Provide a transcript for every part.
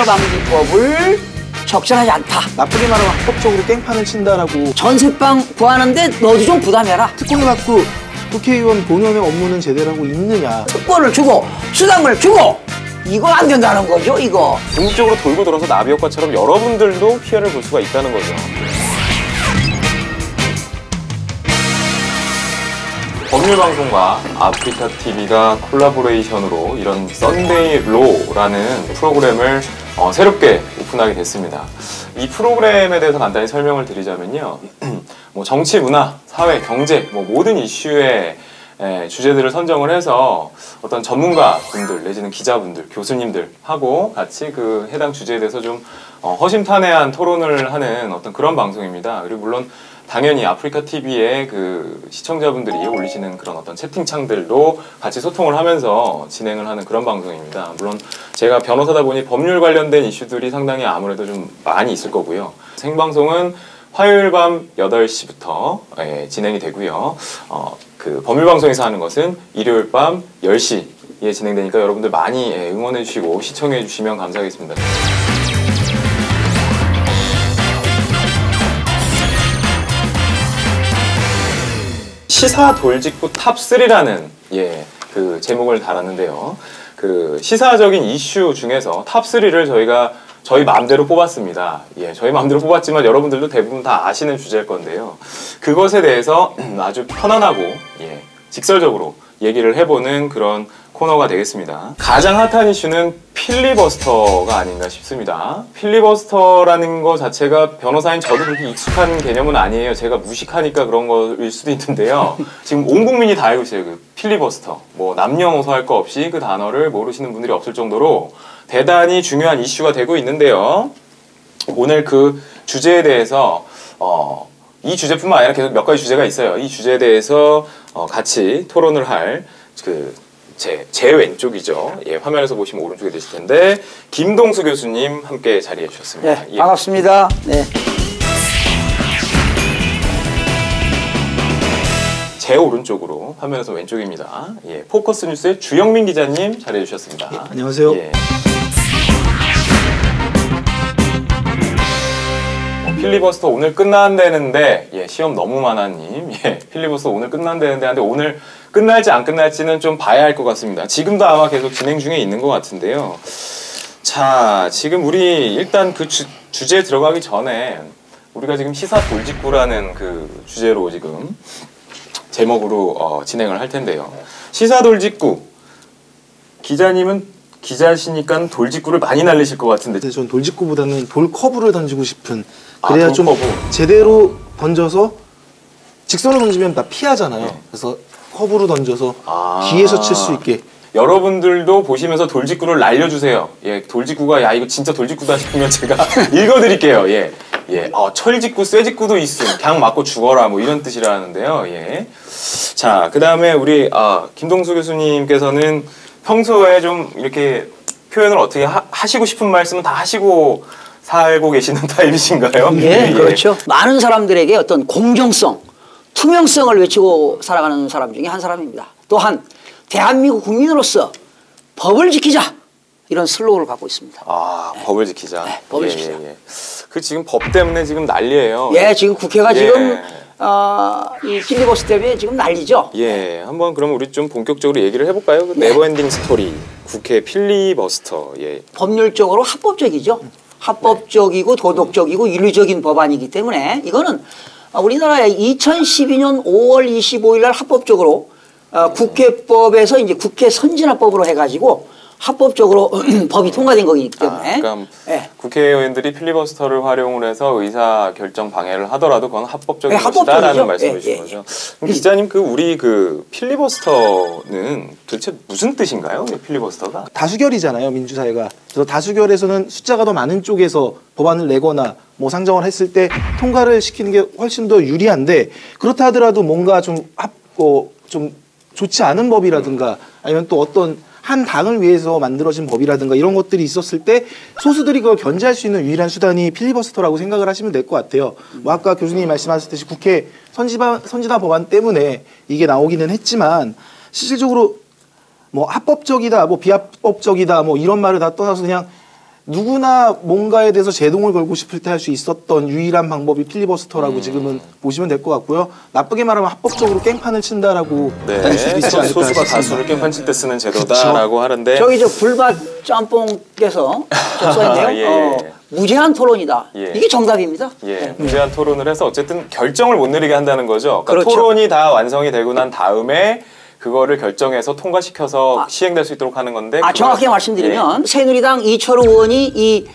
방지법을 적절하지 않다. 나쁘게 말하면 합법적으로 땡판을 친다라고. 전세방 구하는데 너도 좀 부담해라. 특권을 받고 국회의원 본연의 업무는 제대로 하고 있느냐. 특권을 주고 수당을 주고 이거 안 된다는 거죠, 이거. 궁극적으로 돌고 돌아서 나비 효과처럼 여러분들도 피해를 볼 수가 있다는 거죠. 법률방송과 아프리카TV가 콜라보레이션으로 이런 썬데이 로라는 프로그램을 새롭게 오픈하게 됐습니다. 이 프로그램에 대해서 간단히 설명을 드리자면요. 뭐 정치, 문화, 사회, 경제 모든 이슈의 주제들을 선정을 해서 어떤 전문가분들 내지는 기자분들, 교수님들하고 같이 그 해당 주제에 대해서 좀 허심탄회한 토론을 하는 어떤 그런 방송입니다. 그리고 물론 당연히 아프리카TV의 그 시청자분들이 올리시는 그런 어떤 채팅창들도 같이 소통을 하면서 진행을 하는 그런 방송입니다. 물론 제가 변호사다 보니 법률 관련된 이슈들이 상당히 아무래도 좀 많이 있을 거고요. 생방송은 화요일 밤 8시부터 진행이 되고요. 그 법률방송에서 하는 것은 일요일 밤 10시에 진행되니까 여러분들 많이 응원해 주시고 시청해 주시면 감사하겠습니다. 시사 돌직구 탑3라는 그 제목을 달았는데요. 그 시사적인 이슈 중에서 탑3를 저희 마음대로 뽑았습니다. 저희 마음대로 뽑았지만 여러분들도 대부분 다 아시는 주제일 건데요. 그것에 대해서 아주 편안하고 직설적으로 얘기를 해보는 그런 코너가 되겠습니다. 가장 핫한 이슈는 필리버스터가 아닌가 싶습니다. 필리버스터라는 거 자체가 변호사인 저도 그렇게 익숙한 개념은 아니에요. 제가 무식하니까 그런 거일 수도 있는데요. 지금 온 국민이 다 알고 있어요. 그 필리버스터. 뭐 남녀노소 할 거 없이 그 단어를 모르시는 분들이 없을 정도로 대단히 중요한 이슈가 되고 있는데요. 오늘 그 주제에 대해서 이 주제뿐만 아니라 계속 몇 가지 주제가 있어요. 이 주제에 대해서 같이 토론을 할 제 왼쪽이죠. 화면에서 보시면 오른쪽에 되실 텐데 김동수 교수님 함께 자리해 주셨습니다. 네, 반갑습니다. 네. 제 오른쪽으로 화면에서 왼쪽입니다. 포커스 뉴스의 주영민 기자님 자리해 주셨습니다. 안녕하세요. 필리버스터 오늘 끝난다는데 시험 너무 많아님 필리버스터 오늘 끝난다는데 오늘 끝날지 안 끝날지는 좀 봐야 할 것 같습니다. 지금도 아마 계속 진행 중에 있는 것 같은데요. 자, 지금 우리 일단 그 주제에 들어가기 전에 우리가 지금 시사 돌직구라는 그 주제로 지금 제목으로 진행을 할 텐데요. 시사 돌직구 기자님은 기자시니까 돌직구를 많이 날리실 것 같은데. 전 돌직구보다는 돌커브를 던지고 싶은. 그래야 좀 제대로 던져서 직선으로 던지면 다 피하잖아요. 그래서 커브로 던져서 뒤에서 칠 수 있게. 여러분들도 보시면서 돌직구를 날려주세요. 돌직구가 야 이거 진짜 돌직구다 싶으면 제가 읽어드릴게요. 철직구, 쇠직구도 있음. 그냥 맞고 죽어라 뭐 이런 뜻이라는데요. 자, 그 다음에 우리 김동수 교수님께서는 평소에 좀 이렇게 표현을 어떻게 하시고 싶은 말씀은 다 하시고 살고 계시는 타입이신가요? 그렇죠. 많은 사람들에게 어떤 공정성, 투명성을 외치고 살아가는 사람 중에 한 사람입니다. 또한 대한민국 국민으로서 법을 지키자 이런 슬로건을 갖고 있습니다. 법을 지키자. 네, 법을 지키자. 그 지금 법 때문에 지금 난리예요. 지금 국회가 지금 이 필리버스터 때문에 지금 난리죠. 한번 그럼 우리 좀 본격적으로 얘기를 해볼까요? 그 네버엔딩 스토리, 국회 필리버스터. 법률적으로 합법적이죠. 합법적이고 도덕적이고 윤리적인 법안이기 때문에 이거는 우리나라의 2012년 5월 25일 날 합법적으로 국회법에서 이제 국회 선진화법으로 해가지고 합법적으로 법이 통과된 거기 때문에. 그러니까 국회의원들이 필리버스터를 활용을 해서 의사 결정 방해를 하더라도 그건 합법적인 것이다라는 말씀이신 거죠. 그럼 기자님 우리 그 필리버스터는 도대체 무슨 뜻인가요? 필리버스터가? 다수결이잖아요, 민주사회가. 그래서 다수결에서는 숫자가 더 많은 쪽에서 법안을 내거나 뭐 상정을 했을 때 통과를 시키는 게 훨씬 더 유리한데, 그렇다 하더라도 뭔가 좀 좋지 않은 법이라든가 아니면 또 어떤 한 당을 위해서 만들어진 법이라든가 이런 것들이 있었을 때 소수들이 그걸 견제할 수 있는 유일한 수단이 필리버스터라고 생각을 하시면 될 것 같아요. 뭐 아까 교수님이 말씀하셨듯이 국회 선진화 법안 때문에 이게 나오기는 했지만 실질적으로 뭐 합법적이다, 뭐 비합법적이다, 뭐 이런 말을 다 떠나서 그냥 누구나 뭔가에 대해서 제동을 걸고 싶을 때 할 수 있었던 유일한 방법이 필리버스터라고 지금은 보시면 될 것 같고요. 나쁘게 말하면 합법적으로 깽판을 친다라고 할 수도 있지 않을까 소수가 싶습니다. 다수를 깽판 칠 때 쓰는 제도다라고 하는데 저기 저 불밭 짬뽕께서 써있네요. 예. 무제한 토론이다. 예. 이게 정답입니다. 예, 무제한 토론을 해서 어쨌든 결정을 못 내리게 한다는 거죠. 그러니까 그렇죠. 토론이 다 완성이 되고 난 다음에 그거를 결정해서 통과시켜서 시행될 수 있도록 하는 건데. 정확하게 말씀드리면 새누리당 이철우 의원이 이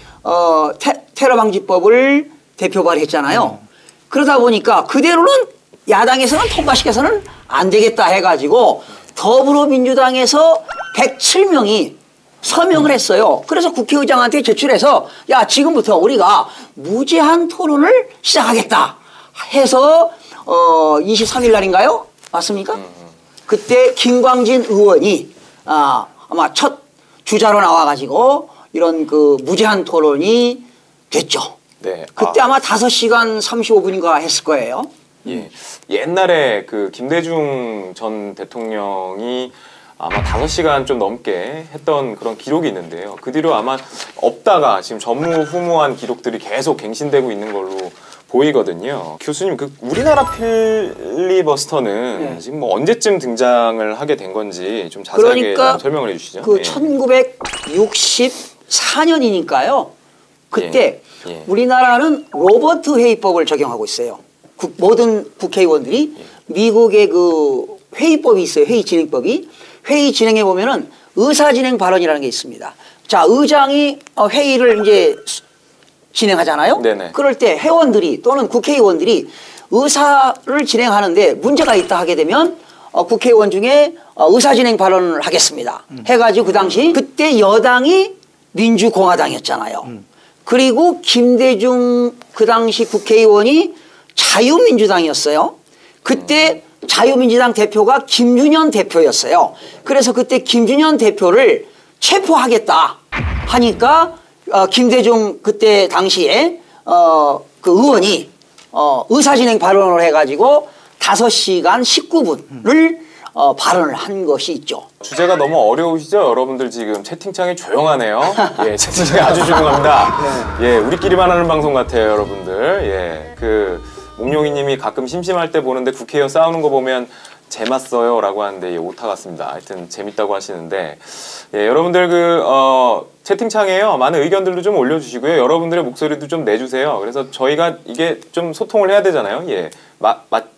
테러 방지법을 대표 발의했잖아요. 그러다 보니까 그대로는 야당에서는 통과시켜서는 안 되겠다 해가지고 더불어민주당에서 107명이 서명을 했어요. 그래서 국회의장한테 제출해서 야 지금부터 우리가 무제한 토론을 시작하겠다 해서 23일 날인가요? 맞습니까? 그때 김광진 의원이 아마 첫 주자로 나와가지고 이런 그 무제한 토론이 됐죠. 네. 그때 아마 5시간 35분인가 했을 거예요. 예. 옛날에 그 김대중 전 대통령이 아마 5시간 좀 넘게 했던 그런 기록이 있는데요. 그 뒤로 아마 없다가 지금 전무후무한 기록들이 계속 갱신되고 있는 걸로 보이거든요. 교수님, 그 우리나라 필리버스터는 네. 지금 뭐 언제쯤 등장을 하게 된 건지 좀 자세하게 그러니까 좀 설명을 해주시죠. 그 예. 1964년이니까요. 그때 예. 우리나라는 로버트 회의법을 적용하고 있어요. 모든 국회의원들이 미국의 그 회의법이 있어요. 회의 진행법이. 회의 진행해 보면은 의사 진행 발언이라는 게 있습니다. 자, 의장이 회의를 이제 진행하잖아요. 네네. 그럴 때 회원들이 또는 국회의원들이 의사를 진행하는데 문제가 있다 하게 되면 국회의원 중에 의사 진행 발언을 하겠습니다. 해가지고 그 당시 그때 여당이 민주공화당이었잖아요. 그리고 김대중 그 당시 국회의원이 자유민주당이었어요. 그때 자유민주당 대표가 김준현 대표였어요. 그래서 그때 김준현 대표를 체포하겠다 하니까 김대중 그때 당시에 그 의원이 의사진행 발언을 해가지고 5시간 19분을 발언을 한 것이 있죠. 주제가 너무 어려우시죠? 여러분들 지금 채팅창이 조용하네요. 예, 채팅창이 아주 조용합니다. 예, 우리끼리만 하는 방송 같아요, 여러분들. 예, 그 몽룡이님이 가끔 심심할 때 보는데 국회의원 싸우는 거 보면 재밌어요 라고 하는데 예, 오타 같습니다. 하여튼 재밌다고 하시는데 예, 여러분들 그 채팅창에요 많은 의견들도 좀 올려주시고요. 여러분들의 목소리도 좀 내주세요. 그래서 저희가 이게 좀 소통을 해야 되잖아요. 예,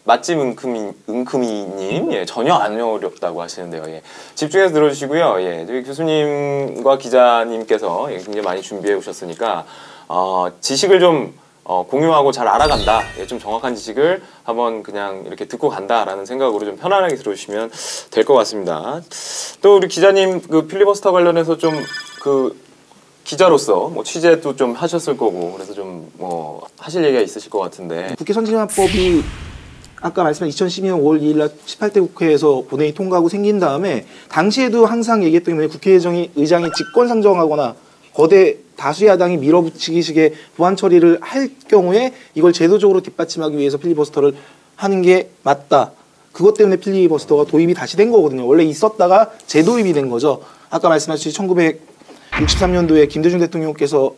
맛집 은큼이님 예, 전혀 안 어렵다고 하시는데요. 예, 집중해서 들어주시고요. 예, 저희 교수님과 기자님께서 예, 굉장히 많이 준비해 오셨으니까 지식을 좀 공유하고 잘 알아간다. 예, 좀 정확한 지식을 한번 그냥 이렇게 듣고 간다라는 생각으로 좀 편안하게 들어주시면 될 것 같습니다. 또 우리 기자님 그 필리버스터 관련해서 좀 그 기자로서 뭐 취재도 좀 하셨을 거고 그래서 좀 뭐 하실 얘기가 있으실 것 같은데 국회 선진화법이 아까 말씀한 2012년 5월 2일 날 18대 국회에서 본회의 통과하고 생긴 다음에 당시에도 항상 얘기했던 게 국회의장이 직권상정하거나 거대 다수 야당이 밀어붙이기식의 보완 처리를 할 경우에 이걸 제도적으로 뒷받침하기 위해서 필리버스터를 하는 게 맞다. 그것 때문에 필리버스터가 도입이 다시 된 거거든요. 원래 있었다가 재도입이 된 거죠. 아까 말씀하신 1963년도에 김대중 대통령께서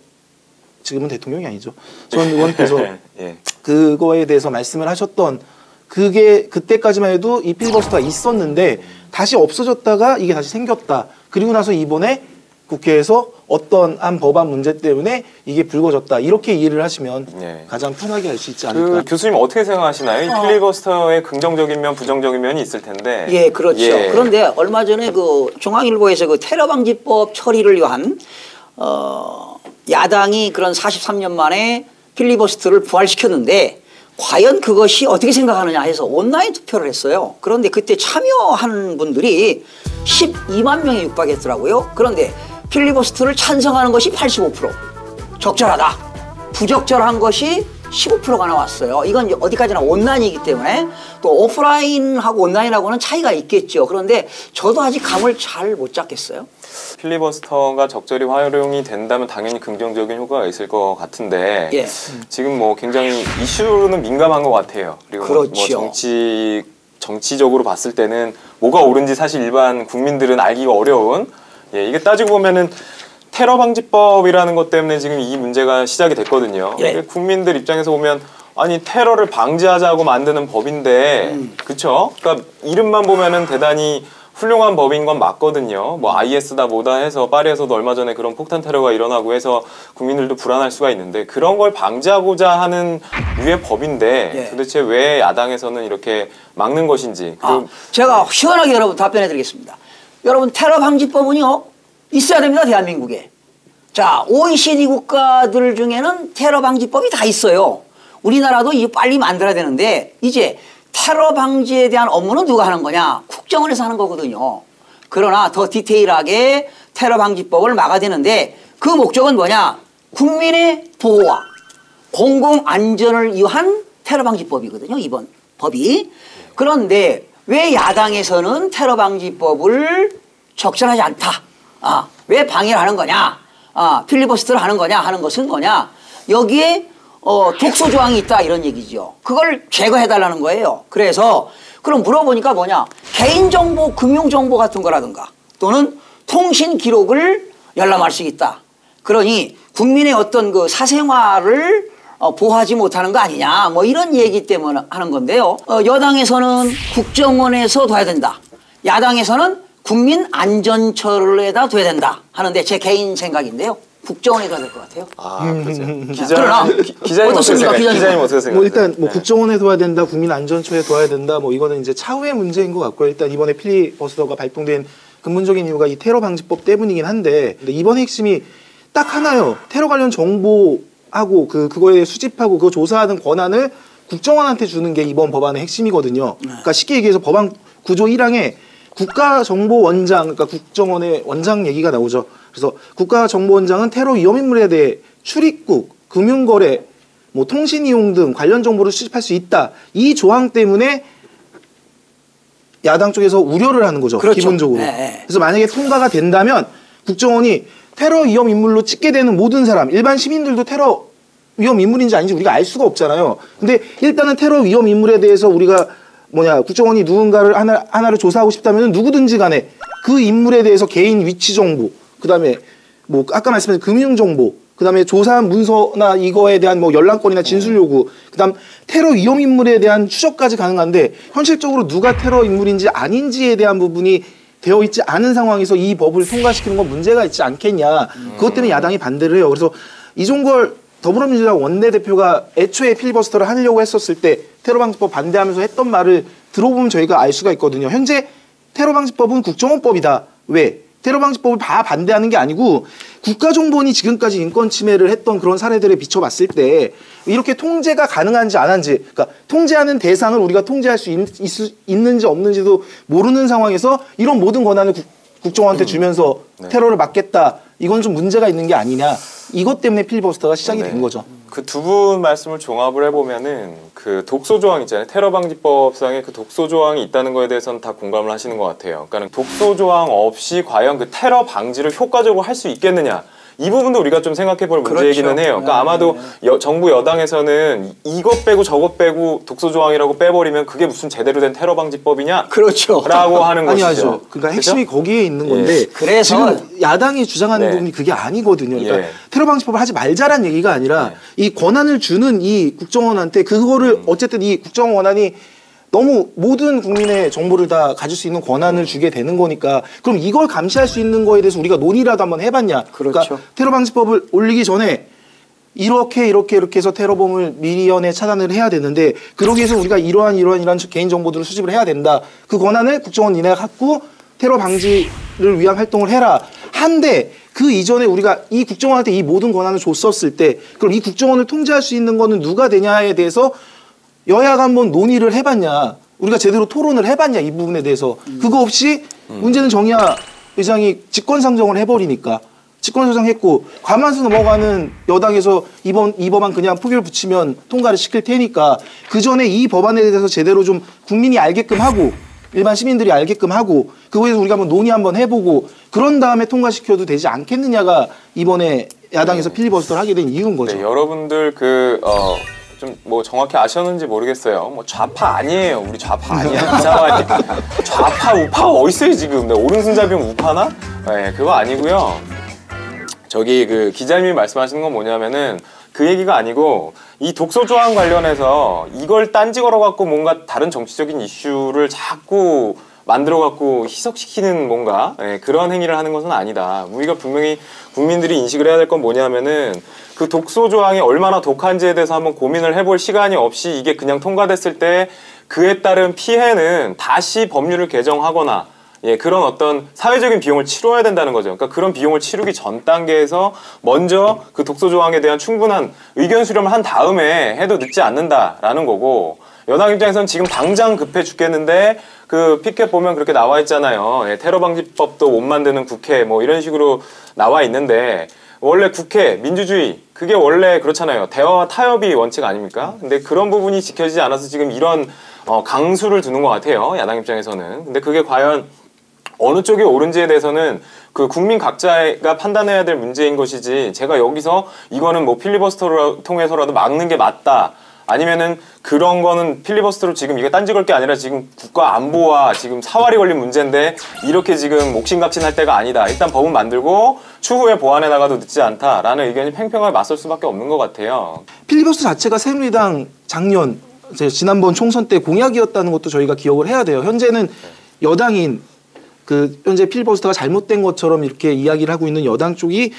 지금은 대통령이 아니죠. 전 의원께서 예. 그거에 대해서 말씀을 하셨던 그게 그때까지만 해도 이 필리버스터가 있었는데 다시 없어졌다가 이게 다시 생겼다. 그리고 나서 이번에 국회에서 어떤 한 법안 문제 때문에 이게 불거졌다. 이렇게 이해를 하시면 네. 가장 편하게 할 수 있지 않을까. 그 교수님 어떻게 생각하시나요? 이 필리버스터의 긍정적인 면, 부정적인 면이 있을 텐데. 예, 그렇죠. 예. 그런데 얼마 전에 그 중앙일보에서 그 테러 방지법 처리를 위한 야당이 그런 43년 만에 필리버스터를 부활시켰는데 과연 그것이 어떻게 생각하느냐 해서 온라인 투표를 했어요. 그런데 그때 참여한 분들이 12만 명에 육박했더라고요. 그런데 필리버스터를 찬성하는 것이 85%, 적절하다. 부적절한 것이 15%가 나왔어요. 이건 어디까지나 온라인이기 때문에 또 오프라인하고 온라인하고는 차이가 있겠죠. 그런데 저도 아직 감을 잘 못 잡겠어요. 필리버스터가 적절히 활용이 된다면 당연히 긍정적인 효과가 있을 것 같은데 예. 지금 뭐 굉장히 이슈로는 민감한 것 같아요. 그리고 그렇죠. 뭐 정치적으로 봤을 때는 뭐가 옳은지 사실 일반 국민들은 알기가 어려운 예, 이게 따지고 보면은 테러 방지법이라는 것 때문에 지금 이 문제가 시작이 됐거든요. 예. 국민들 입장에서 보면 아니 테러를 방지하자고 만드는 법인데 그쵸? 그러니까 이름만 보면은 대단히 훌륭한 법인 건 맞거든요. 뭐 IS다 뭐다 해서 파리에서도 얼마 전에 그런 폭탄 테러가 일어나고 해서 국민들도 불안할 수가 있는데 그런 걸 방지하고자 하는 유의 법인데 예. 도대체 왜 야당에서는 이렇게 막는 것인지. 제가 시원하게 여러분 답변해 드리겠습니다. 여러분 테러 방지법은요 있어야 됩니다. 대한민국에. 자, OECD 국가들 중에는 테러 방지법이 다 있어요. 우리나라도 이제 빨리 만들어야 되는데 이제 테러 방지에 대한 업무는 누가 하는 거냐? 국정원에서 하는 거거든요. 그러나 더 디테일하게 테러 방지법을 막아야 되는데 그 목적은 뭐냐? 국민의 보호와 공공 안전을 위한 테러 방지법이거든요. 이번 법이. 그런데 왜 야당에서는 테러 방지법을 적절하지 않다. 왜 방해를 하는 거냐? 필리버스터를 하는 거냐? 하는 것은 뭐냐? 여기에 독소 조항이 있다 이런 얘기죠. 그걸 제거해달라는 거예요. 그래서 그럼 물어보니까 뭐냐? 개인정보, 금융정보 같은 거라든가 또는 통신 기록을 열람할 수 있다. 그러니 국민의 어떤 그 사생활을 보호하지 못하는 거 아니냐 뭐 이런 얘기 때문에 하는 건데요. 여당에서는 국정원에서 둬야 된다. 야당에서는 국민안전처에다 둬야 된다 하는데 제 개인 생각인데요. 국정원에 둬야 될 것 같아요. 그렇죠. 그러나 기자님 어떻습니까? 기자님 어떻게 생각하세요? 뭐 일단 뭐 국정원에 둬야 된다, 국민안전처에 둬야 된다, 뭐 이거는 이제 차후의 문제인 것 같고요. 일단 이번에 필리버스터가 발동된 근본적인 이유가 이 테러 방지법 때문이긴 한데, 근데 이번 핵심이 딱 하나요. 테러 관련 정보하고 그거에 수집하고 그거 조사하는 권한을 국정원한테 주는 게 이번 법안의 핵심이거든요. 그러니까 쉽게 얘기해서 법안 구조 1항에 국가정보원장, 그러니까 국정원의 원장 얘기가 나오죠. 그래서 국가정보원장은 테러 위험 인물에 대해 출입국, 금융거래, 뭐 통신이용 등 관련 정보를 수집할 수 있다. 이 조항 때문에 야당 쪽에서 우려를 하는 거죠. 그렇죠. 기본적으로. 네. 그래서 만약에 통과가 된다면 국정원이 테러 위험 인물로 찍게 되는 모든 사람, 일반 시민들도 테러 위험 인물인지 아닌지 우리가 알 수가 없잖아요. 근데 일단은 테러 위험 인물에 대해서 우리가 국정원이 누군가를 하나를 조사하고 싶다면 누구든지 간에 그 인물에 대해서 개인 위치 정보, 그 다음에 뭐 아까 말씀하신 금융 정보, 그 다음에 조사한 문서나 이거에 대한 뭐 연락권이나 진술 요구, 그 다음 테러 위험 인물에 대한 추적까지 가능한데 현실적으로 누가 테러 인물인지 아닌지에 대한 부분이 되어 있지 않은 상황에서 이 법을 통과시키는 건 문제가 있지 않겠냐. 그것 때문에 야당이 반대를 해요. 그래서 이종걸 더불어민주당 원내대표가 애초에 필리버스터를 하려고 했었을 때 테러방지법 반대하면서 했던 말을 들어보면 저희가 알 수가 있거든요. 현재 테러방지법은 국정원법이다. 왜? 테러방지법을 다 반대하는 게 아니고 국가정보원이 지금까지 인권 침해를 했던 그런 사례들에 비춰봤을 때 이렇게 통제가 가능한지 안 한지, 그러니까 통제하는 대상을 우리가 통제할 수 있는지 없는지도 모르는 상황에서 이런 모든 권한을 국정원한테 주면서 테러를 막겠다. 이건 좀 문제가 있는 게 아니냐. 이것 때문에 필리버스터가 시작이 된 거죠. 그 두 분 말씀을 종합을 해보면은 그 독소 조항 있잖아요. 테러 방지법상에 그 독소 조항이 있다는 거에 대해서는 다 공감을 하시는 것 같아요. 그러니까 독소 조항 없이 과연 그 테러 방지를 효과적으로 할 수 있겠느냐. 이 부분도 우리가 좀 생각해 볼 문제이기는 해요. 그러니까 아마도 정부 여당에서는 이것 빼고 저것 빼고 독소 조항이라고 빼버리면 그게 무슨 제대로 된 테러 방지법이냐? 그렇죠. 라고 하는 것이죠. 아니죠. 그러니까 핵심이 그렇죠? 거기에 있는 건데 그래서 지금 야당이 주장하는 부분이 그게 아니거든요. 그러니까 테러 방지법을 하지 말자란 얘기가 아니라 이 권한을 주는 이 국정원한테 그거를 어쨌든 이 국정원안이 너무 모든 국민의 정보를 다 가질 수 있는 권한을 주게 되는 거니까 그럼 이걸 감시할 수 있는 거에 대해서 우리가 논의라도 한번 해봤냐. 그렇죠. 그러니까 테러 방지법을 올리기 전에 이렇게 해서 테러범을 미리연에 차단을 해야 되는데 그러기 위해서 우리가 이러한 개인 정보들을 수집을 해야 된다. 그 권한을 국정원 니네가 갖고 테러 방지를 위한 활동을 해라. 한데 그 이전에 우리가 이 국정원한테 이 모든 권한을 줬었을 때 그럼 이 국정원을 통제할 수 있는 거는 누가 되냐에 대해서 여야가 한번 논의를 해봤냐. 우리가 제대로 토론을 해봤냐. 이 부분에 대해서. 그거 없이 문제는 정의화 의장이 직권상정을 해버리니까. 직권상정했고 과반수 넘어가는 여당에서 이 법안 그냥 표결 붙이면 통과를 시킬 테니까 그 전에 이 법안에 대해서 제대로 좀 국민이 알게끔 하고 일반 시민들이 알게끔 하고 그거에 대해서 우리가 한번 논의 한번 해보고 그런 다음에 통과시켜도 되지 않겠느냐가 이번에 야당에서 필리버스터를 하게 된 이유인 거죠. 네, 여러분들 좀 뭐 정확히 아셨는지 모르겠어요. 뭐 좌파 아니에요. 우리 좌파 아니야. 이상하게 좌파 우파 어딨어요 지금? 오른손잡이면 우파나? 네, 그거 아니고요. 저기 그 기자님이 말씀하시는 건 뭐냐면은 그 얘기가 아니고 이 독소 조항 관련해서 이걸 딴지 걸어갖고 뭔가 다른 정치적인 이슈를 자꾸 만들어갖고 희석시키는 뭔가 그런 행위를 하는 것은 아니다. 우리가 분명히 국민들이 인식을 해야 될 건 뭐냐면은 그 독소 조항이 얼마나 독한지에 대해서 한번 고민을 해볼 시간이 없이 이게 그냥 통과됐을 때 그에 따른 피해는 다시 법률을 개정하거나 그런 어떤 사회적인 비용을 치러야 된다는 거죠. 그러니까 그런 비용을 치르기 전 단계에서 먼저 그 독소 조항에 대한 충분한 의견 수렴을 한 다음에 해도 늦지 않는다라는 거고, 여당 입장에서는 지금 당장 급해 죽겠는데 그 피켓 보면 그렇게 나와 있잖아요. 테러 방지법도 못 만드는 국회 뭐 이런 식으로 나와 있는데, 원래 국회, 민주주의 그게 원래 그렇잖아요. 대화와 타협이 원칙 아닙니까? 근데 그런 부분이 지켜지지 않아서 지금 이런 강수를 두는 것 같아요. 야당 입장에서는. 근데 그게 과연 어느 쪽이 옳은지에 대해서는 그 국민 각자가 판단해야 될 문제인 것이지, 제가 여기서 이거는 뭐 필리버스터를 통해서라도 막는 게 맞다, 아니면은 그런 거는 필리버스터로 지금 이게 딴지 걸 게 아니라 지금 국가 안보와 지금 사활이 걸린 문제인데 이렇게 지금 옥신각신할 때가 아니다, 일단 법은 만들고 추후에 보완해 나가도 늦지 않다라는 의견이 팽팽하게 맞설 수밖에 없는 것 같아요. 필리버스터 자체가 새누리당 작년 지난번 총선 때 공약이었다는 것도 저희가 기억을 해야 돼요. 현재는 여당인 그 현재 필리버스터가 잘못된 것처럼 이렇게 이야기를 하고 있는 여당 쪽이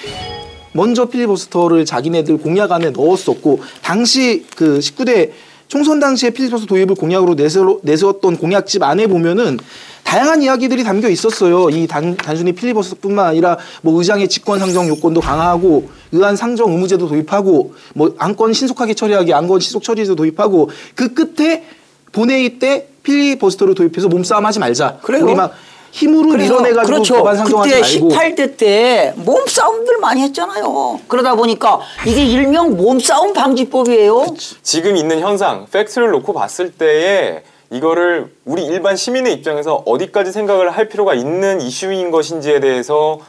먼저 필리버스터를 자기네들 공약 안에 넣었었고, 당시 그 19대 총선 당시에 필리버스터 도입을 공약으로 내세웠던 공약집 안에 보면은 다양한 이야기들이 담겨 있었어요. 이 단순히 필리버스터뿐만 아니라 뭐 의장의 직권 상정 요건도 강화하고, 의안 상정 의무제도 도입하고, 뭐 안건 신속하게 처리하기, 안건 시속 처리제도 도입하고, 그 끝에 본회의 때 필리버스터를 도입해서 몸싸움하지 말자. 그래요. 우리 막 힘으로 밀어내가지고 그렇죠. 법안 상정하지 그때 말고. 18대 때 몸싸움들 많이 했잖아요. 그러다 보니까 이게 일명 몸싸움 방지법이에요. 지금 있는 현상, 팩트를 놓고 봤을 때에 이거를 우리 일반 시민의 입장에서 어디까지 생각을 할 필요가 있는 이슈인 것인지에 대해서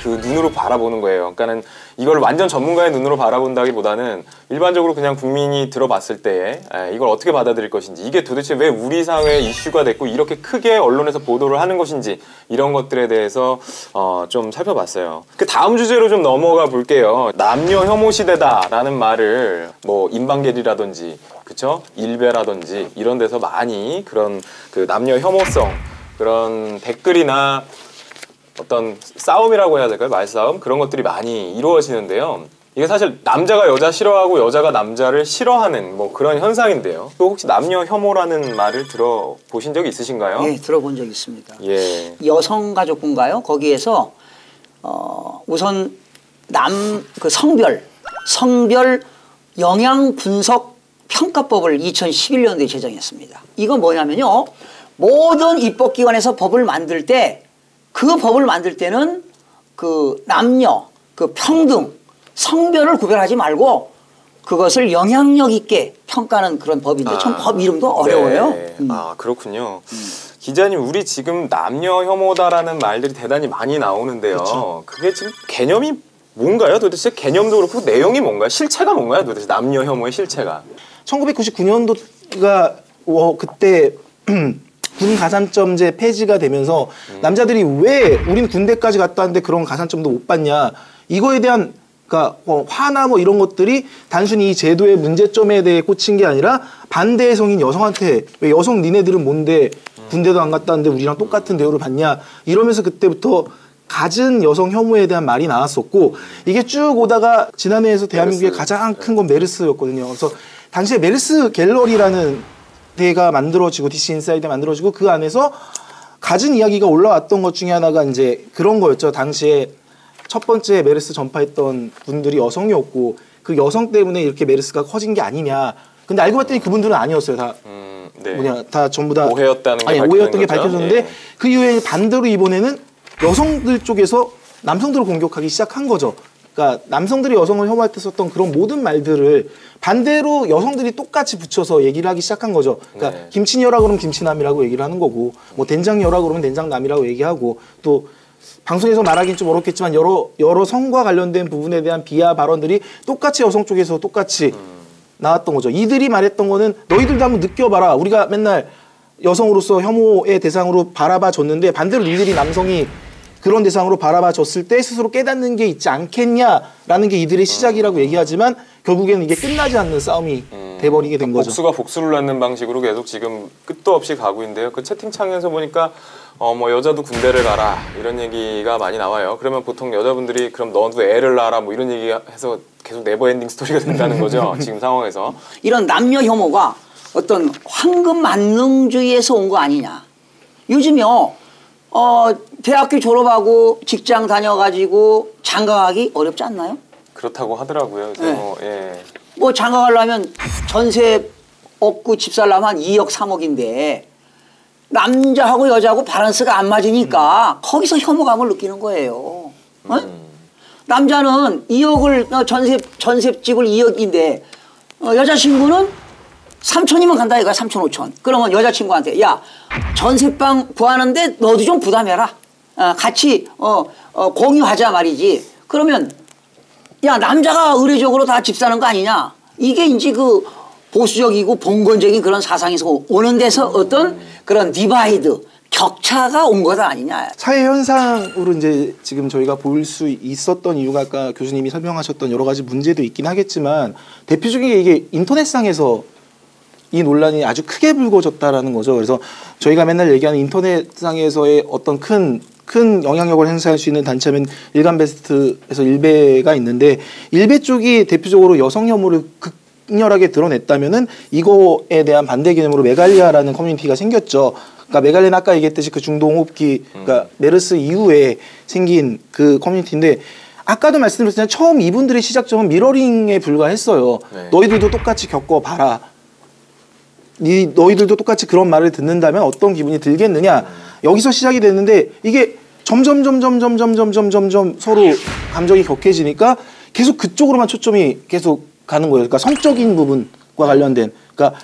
그 눈으로 바라보는 거예요. 그러니까는 이걸 완전 전문가의 눈으로 바라본다기보다는 일반적으로 그냥 국민이 들어봤을 때에 이걸 어떻게 받아들일 것인지, 이게 도대체 왜 우리 사회에 이슈가 됐고 이렇게 크게 언론에서 보도를 하는 것인지, 이런 것들에 대해서 좀 살펴봤어요. 그 다음 주제로 좀 넘어가 볼게요. 남녀 혐오 시대다라는 말을 뭐 인방계리라든지 그쵸? 일베라든지 이런 데서 많이 그런 그 남녀 혐오성, 그런 댓글이나 어떤 싸움이라고 해야 될까요? 말싸움? 그런 것들이 많이 이루어지는데요. 이게 사실 남자가 여자 싫어하고 여자가 남자를 싫어하는 뭐 그런 현상인데요. 또 혹시 남녀 혐오라는 말을 들어보신 적이 있으신가요? 네, 들어본 적 있습니다. 예. 여성가족부인가요? 거기에서 우선 그 성별 영양 분석 평가법을 2011년도에 제정했습니다. 이건 뭐냐면요, 모든 입법기관에서 법을 만들 때 그 법을 만들 때는 그 남녀, 그 평등, 성별을 구별하지 말고 그것을 영향력 있게 평가하는 그런 법인데 참 법 이름도 어려워요. 네. 아, 그렇군요. 기자님, 우리 지금 남녀 혐오다라는 말들이 대단히 많이 나오는데요. 그렇죠. 그게 지금 개념이 뭔가요? 도대체 개념도 그렇고 내용이 뭔가요? 실체가 뭔가요? 도대체 남녀 혐오의 실체가. 1999년도가 그때 군 가산점제 폐지가 되면서 남자들이 왜 우린 군대까지 갔다 왔는데 그런 가산점도 못 받냐, 이거에 대한 그러니까 화나 뭐 이런 것들이 단순히 이 제도의 문제점에 대해 꽂힌 게 아니라 반대의 성인 여성한테 왜 여성 니네들은 뭔데 군대도 안 갔다 왔는데 우리랑 똑같은 대우를 받냐, 이러면서 그때부터 갖은 여성 혐오에 대한 말이 나왔었고, 이게 쭉 오다가 지난해에서 대한민국의 가장 큰 건 메르스였거든요. 그래서 당시에 메르스 갤러리라는 데가 만들어지고 DC 인사이드 만들어지고 그 안에서 갖은 이야기가 올라왔던 것 중에 하나가 이제 그런 거였죠. 당시에 첫 번째 메르스 전파했던 분들이 여성이었고 그 여성 때문에 이렇게 메르스가 커진 게 아니냐. 근데 알고 봤더니 그분들은 아니었어요. 다 네. 다 전부 다 오해였다는 게 오해였던 게 거죠? 밝혀졌는데 예. 그 이후에 반대로 이번에는 여성들 쪽에서 남성들을 공격하기 시작한 거죠. 그러니까 남성들이 여성을 혐오할 때 썼던 그런 모든 말들을 반대로 여성들이 똑같이 붙여서 얘기를 하기 시작한 거죠. 그러니까 네. 김치녀라 그러면 김치남이라고 얘기를 하는 거고, 뭐 된장녀라 그러면 된장남이라고 얘기하고, 또 방송에서 말하기는 좀 어렵겠지만 여러 성과 관련된 부분에 대한 비하 발언들이 똑같이 여성 쪽에서 똑같이 나왔던 거죠. 이들이 말했던 거는 너희들도 한번 느껴봐라. 우리가 맨날 여성으로서 혐오의 대상으로 바라봐 줬는데 반대로 니들이 남성이 그런 대상으로 바라봐줬을 때 스스로 깨닫는 게 있지 않겠냐라는 게 이들의 시작이라고 얘기하지만 결국에는 이게 끝나지 않는 싸움이 돼버리게 된 거죠. 복수가 복수를 낳는 방식으로 계속 지금 끝도 없이 가고 있는데요. 그 채팅창에서 보니까 뭐 여자도 군대를 가라 이런 얘기가 많이 나와요. 그러면 보통 여자분들이 그럼 너도 애를 낳아라 뭐 이런 얘기해서 계속 네버엔딩 스토리가 된다는 거죠. 지금 상황에서. 이런 남녀 혐오가 어떤 황금 만능주의에서 온 거 아니냐. 요즘요. 대학교 졸업하고 직장 다녀가지고 장가가기 어렵지 않나요? 그렇다고 하더라고요. 네. 예. 뭐 장가가려면 전세 얻고 집 살려면 한 2억 3억인데 남자하고 여자하고 밸런스가 안 맞으니까 거기서 혐오감을 느끼는 거예요. 남자는 2억을 전세집을 2억인데 여자친구는 3천이면 간다 이거야. 3천 5천. 그러면 여자친구한테 야 전세방 구하는데 너도 좀 부담해라. 같이 공유하자 말이지. 그러면 야 남자가 의례적으로 다 집 사는 거 아니냐. 이게 이제 그 보수적이고 봉건적인 그런 사상에서 오는 데서 어떤 그런 디바이드 격차가 온 것 아니냐. 사회 현상으로 이제 지금 저희가 볼 수 있었던 이유가 아까 교수님이 설명하셨던 여러 가지 문제도 있긴 하겠지만 대표적인 게 이게 인터넷상에서 이 논란이 아주 크게 불거졌다라는 거죠. 그래서 저희가 맨날 얘기하는 인터넷상에서의 어떤 큰 영향력을 행사할 수 있는 단체면 일간베스트에서 일베가 있는데 일베 쪽이 대표적으로 여성 혐오를 극렬하게 드러냈다면은 이거에 대한 반대 개념으로 메갈리아라는 커뮤니티가 생겼죠. 그러니까 메갈리아는 아까 얘기했듯이 그 중동호흡기, 그러니까 메르스 이후에 생긴 그 커뮤니티인데 아까도 말씀드렸지만 처음 이분들의 시작점은 미러링에 불과했어요. 네. 너희들도 똑같이 겪어봐라. 너희들도 똑같이 그런 말을 듣는다면 어떤 기분이 들겠느냐. 여기서 시작이 됐는데 이게 점점 서로 감정이 격해지니까 계속 그쪽으로만 초점이 계속 가는 거예요. 그러니까 성적인 부분과 관련된. 그러니까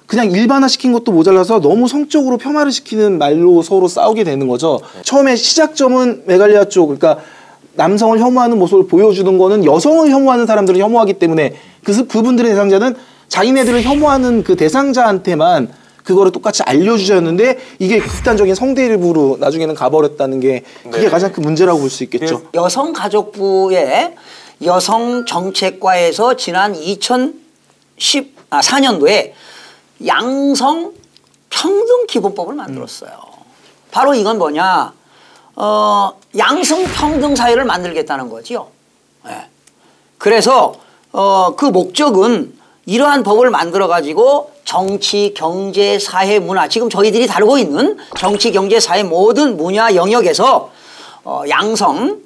그냥 일반화시킨 것도 모자라서 너무 성적으로 폄하를 시키는 말로 서로 싸우게 되는 거죠. 처음에 시작점은 메갈리아 쪽, 그러니까 남성을 혐오하는 모습을 보여주는 거는 여성을 혐오하는 사람들을 혐오하기 때문에 그분들의 대상자는 자기네들을 혐오하는 그 대상자한테만 그거를 똑같이 알려주셨는데 이게 극단적인 성대일부로 나중에는 가버렸다는 게 그게 가장 큰 문제라고 볼 수 있겠죠. 여성가족부의 여성정책과에서 지난 2014년도에 양성 평등 기본법을 만들었어요. 바로 이건 뭐냐? 양성 평등 사회를 만들겠다는 거지요. 네. 그래서 그 목적은 이러한 법을 만들어 가지고 정치, 경제, 사회, 문화 지금 저희들이 다루고 있는 정치, 경제, 사회 모든 분야 영역에서 양성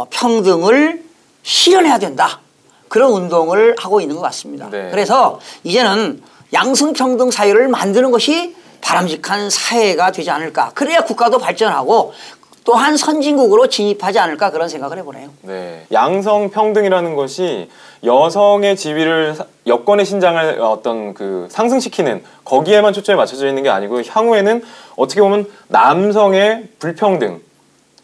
평등을 실현해야 된다. 그런 운동을 하고 있는 것 같습니다. 네. 그래서 이제는 양성평등 사회를 만드는 것이 바람직한 사회가 되지 않을까. 그래야 국가도 발전하고 또한 선진국으로 진입하지 않을까 그런 생각을 해보네요. 네, 양성평등이라는 것이 여성의 지위를 여건의 신장을 어떤 그 상승시키는 거기에만 초점이 맞춰져 있는 게 아니고 향후에는 어떻게 보면 남성의 불평등,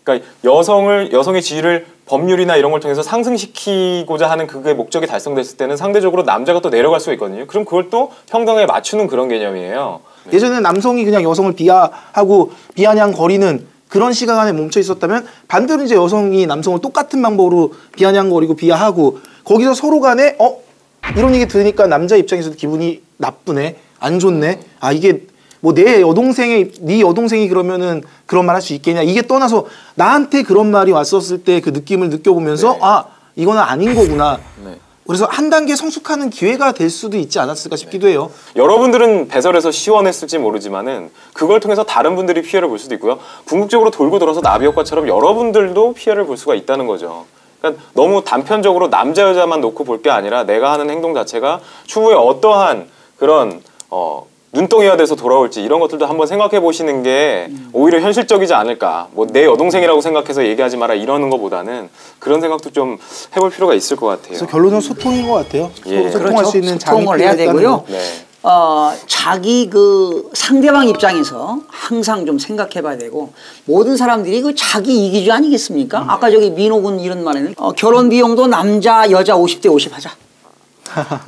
그러니까 여성의 지위를 법률이나 이런 걸 통해서 상승시키고자 하는 그게 목적이 달성됐을 때는 상대적으로 남자가 또 내려갈 수가 있거든요. 그럼 그걸 또 평등에 맞추는 그런 개념이에요. 네. 예전에는 남성이 그냥 여성을 비하하고 비아냥거리는 그런 시각 안에 멈춰 있었다면 반대로 이제 여성이 남성을 똑같은 방법으로 비아냥거리고 비하하고 거기서 서로 간에 이런 얘기 들으니까 남자 입장에서도 기분이 나쁘네, 안 좋네. 아 이게 뭐 네 여동생이 그러면은 그런 말 할 수 있겠냐. 이게 떠나서 나한테 그런 말이 왔었을 때 그 느낌을 느껴보면서 네. 아 이거는 아닌 거구나. 네. 그래서 한 단계 성숙하는 기회가 될 수도 있지 않았을까 싶기도 해요. 여러분들은 배설해서 시원했을지 모르지만은 그걸 통해서 다른 분들이 피해를 볼 수도 있고요. 궁극적으로 돌고 돌아서 나비 효과처럼 여러분들도 피해를 볼 수가 있다는 거죠. 그러니까 너무 단편적으로 남자 여자만 놓고 볼 게 아니라 내가 하는 행동 자체가 추후에 어떠한 그런 눈덩이가 돼서 돌아올지 이런 것들도 한번 생각해 보시는 게 오히려 현실적이지 않을까. 뭐 내 여동생이라고 생각해서 얘기하지 마라 이러는 것보다는 그런 생각도 좀 해볼 필요가 있을 것 같아요. 그래서 결론은 소통인 것 같아요. 예. 소통할 그렇죠. 수 있는 소통을 해야 되고요. 네. 자기 그 상대방 입장에서 항상 좀 생각해 봐야 되고 모든 사람들이 그 자기 이기주 아니겠습니까? 아까 저기 민호군 이런 말에는 결혼 비용도 남자 여자 50대 50 하자.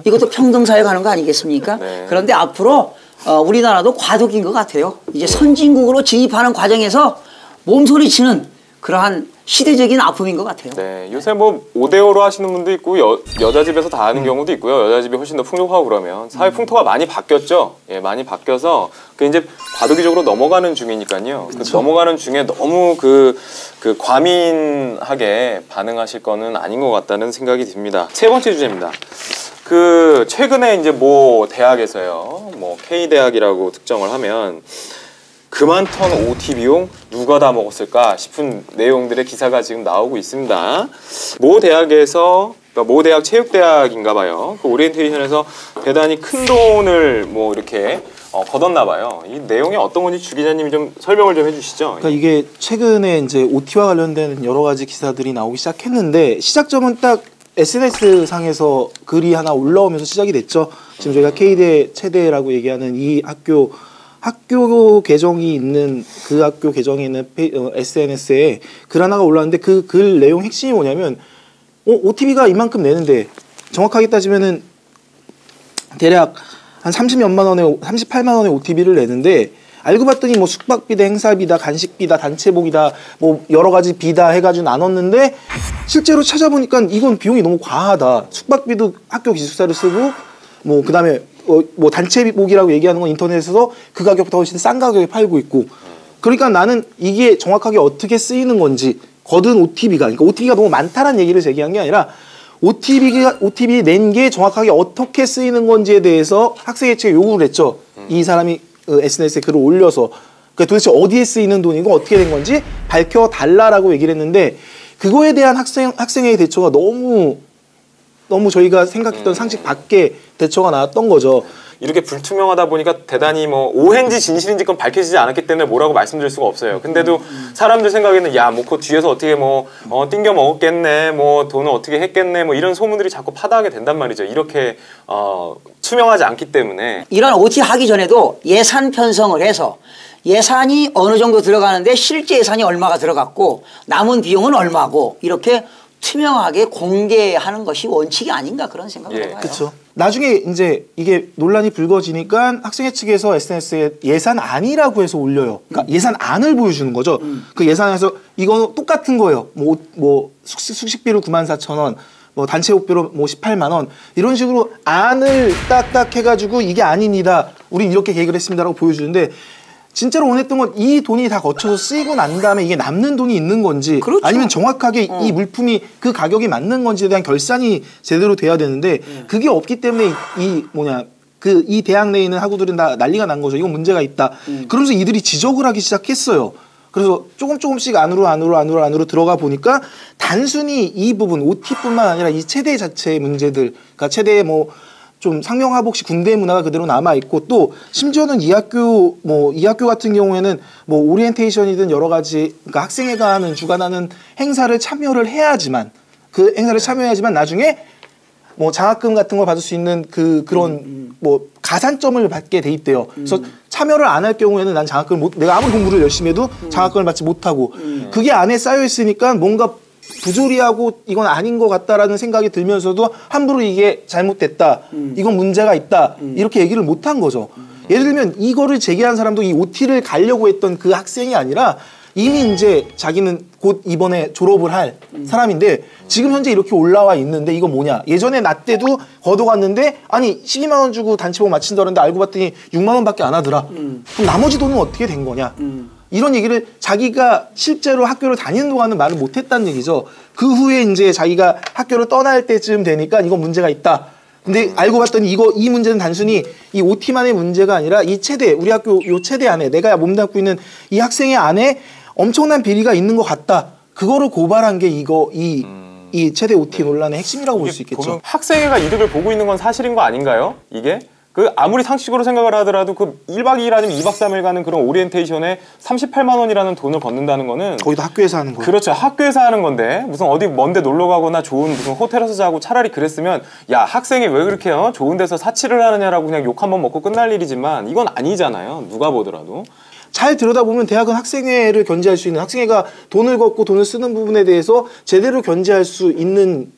이것도 평등사회 가는 거 아니겠습니까? 네. 그런데 앞으로 우리나라도 과도기인 것 같아요. 이제 선진국으로 진입하는 과정에서 몸소리치는 그러한 시대적인 아픔인 것 같아요. 네, 요새 뭐 5대5로 하시는 분도 있고 여자 집에서 다 하는 경우도 있고요. 여자 집이 훨씬 더 풍족하고 그러면 사회 풍토가 많이 바뀌었죠. 예, 많이 바뀌어서 그 이제 과도기적으로 넘어가는 중이니까요. 그 넘어가는 중에 너무 그 과민하게 반응하실 거는 아닌 것 같다는 생각이 듭니다. 세 번째 주제입니다. 그 최근에 이제 뭐 대학에서요, 뭐 K 대학이라고 특정을 하면. 그만 턴 OT 비용 누가 다 먹었을까 싶은 내용들의 기사가 지금 나오고 있습니다. 모 대학에서, 그러니까 모 대학 체육대학인가 봐요. 그 오리엔테이션에서 대단히 큰 돈을 뭐 이렇게 걷었나 봐요. 이 내용이 어떤 건지 주 기자님이 좀 설명을 좀 해주시죠. 그러니까 이게 최근에 이제 OT와 관련된 여러 가지 기사들이 나오기 시작했는데 시작점은 딱 SNS 상에서 글이 하나 올라오면서 시작이 됐죠. 지금 저희가 K대, 체대라고 얘기하는 이 학교 계정이 있는 그 학교 계정에 있는 SNS에 글 하나가 올라왔는데 그 글 내용 핵심이 뭐냐면 OTB가 이만큼 내는데 정확하게 따지면은 대략 한 30몇만 원에 38만 원의 OTB를 내는데 알고 봤더니 뭐 숙박비다, 행사비다, 간식비다, 단체복이다, 뭐 여러 가지 비다 해가지고 나눴는데 실제로 찾아보니까 이건 비용이 너무 과하다. 숙박비도 학교 기숙사를 쓰고 뭐 그다음에 뭐 단체복이라고 얘기하는 건 인터넷에서 그 가격보다 훨씬 싼 가격에 팔고 있고 그러니까 나는 이게 정확하게 어떻게 쓰이는 건지 거둔 OTB가 그러니까 OTB가 너무 많다는 얘기를 제기한 게 아니라 OTB 낸 게 정확하게 어떻게 쓰이는 건지에 대해서 학생회 측에 요구를 했죠. 이 사람이 SNS에 글을 올려서 그러니까 도대체 어디에 쓰이는 돈이고 어떻게 된 건지 밝혀달라라고 얘기를 했는데 그거에 대한 학생회의 대처가 너무 저희가 생각했던 상식 밖의 대처가 나왔던 거죠. 이렇게 불투명하다 보니까 대단히 뭐 오해인지 진실인지 건 밝혀지지 않았기 때문에 뭐라고 말씀드릴 수가 없어요. 근데도 사람들 생각에는 야, 뭐 그 뒤에서 어떻게 뭐 띵겨 먹었겠네, 뭐 돈을 어떻게 했겠네, 뭐 이런 소문들이 자꾸 파다하게 된단 말이죠. 이렇게 투명하지 않기 때문에. 이런 OT 하기 전에도 예산 편성을 해서 예산이 어느 정도 들어가는데 실제 예산이 얼마가 들어갔고 남은 비용은 얼마고 이렇게 투명하게 공개하는 것이 원칙이 아닌가 그런 생각을 해봐요. 그렇죠. 나중에 이제 이게 논란이 불거지니까 학생회 측에서 SNS에 예산안이라고 해서 올려요. 그러니까 예산안을 보여주는 거죠. 그 예산에서 이건 똑같은 거예요. 뭐 숙식비로 94,000원, 뭐 단체복비로 뭐 18만 원 이런 식으로 안을 딱딱 해가지고 이게 아닙니다. 우리 이렇게 계획을 했습니다라고 보여주는데. 진짜로 원했던 건 이 돈이 다 거쳐서 쓰이고 난 다음에 이게 남는 돈이 있는 건지 그렇죠. 아니면 정확하게 이 물품이 그 가격이 맞는 건지에 대한 결산이 제대로 돼야 되는데 그게 없기 때문에 이 대학 내에 있는 학우들은 다 난리가 난 거죠. 이건 문제가 있다. 그러면서 이들이 지적을 하기 시작했어요. 그래서 조금씩 안으로 들어가 보니까 단순히 이 부분 OT뿐만 아니라 이 체대 자체의 문제들, 그러니까 체대의 뭐 좀 상명하복식 군대 문화가 그대로 남아 있고 또 심지어는 이 학교 같은 경우에는 뭐 오리엔테이션이든 여러 가지 그러니까 학생회가 주관하는 행사를 참여를 해야지만 그 행사를 참여해야지만 나중에 뭐 장학금 같은 걸 받을 수 있는 그런 뭐 가산점을 받게 돼 있대요. 그래서 참여를 안 할 경우에는 난 장학금을 내가 아무리 공부를 열심히 해도 장학금을 받지 못하고 그게 안에 쌓여 있으니까 뭔가 부조리하고 이건 아닌 것 같다라는 생각이 들면서도 함부로 이게 잘못됐다, 이건 문제가 있다 이렇게 얘기를 못한 거죠. 예를 들면 이거를 제기한 사람도 이 OT를 가려고 했던 그 학생이 아니라 이미 이제 자기는 곧 이번에 졸업을 할 사람인데 지금 현재 이렇게 올라와 있는데 이거 뭐냐. 예전에 나 때도 걷어갔는데 아니 12만 원 주고 단체복 마친다는데 알고 봤더니 6만 원밖에 안 하더라. 그럼 나머지 돈은 어떻게 된 거냐. 이런 얘기를 자기가 실제로 학교를 다니는 동안은 말을 못했다는 얘기죠. 그 후에 이제 자기가 학교를 떠날 때쯤 되니까 이건 문제가 있다. 근데 알고 봤더니 이 문제는 단순히 이 OT만의 문제가 아니라 이 체대, 우리 학교 요 체대 안에 내가 몸담고 있는 이 학생의 안에 엄청난 비리가 있는 것 같다. 그거를 고발한 게 이 체대 OT 논란의 핵심이라고 볼 수 있겠죠. 학생회가 이득을 보고 있는 건 사실인 거 아닌가요? 이게? 그 아무리 상식으로 생각을 하더라도 그 1박 2일 아니면 2박 3일 가는 그런 오리엔테이션에 38만 원이라는 돈을 걷는다는 거는 거기도 학교에서 하는 거예요. 그렇죠. 학교에서 하는 건데 무슨 어디 먼데 놀러 가거나 좋은 무슨 호텔에서 자고 차라리 그랬으면 야 학생이 왜 그렇게 좋은 데서 사치를 하느냐라고 그냥 욕 한번 먹고 끝날 일이지만 이건 아니잖아요. 누가 보더라도. 잘 들여다보면 대학은 학생회를 견제할 수 있는 학생회가 돈을 걷고 돈을 쓰는 부분에 대해서 제대로 견제할 수 있는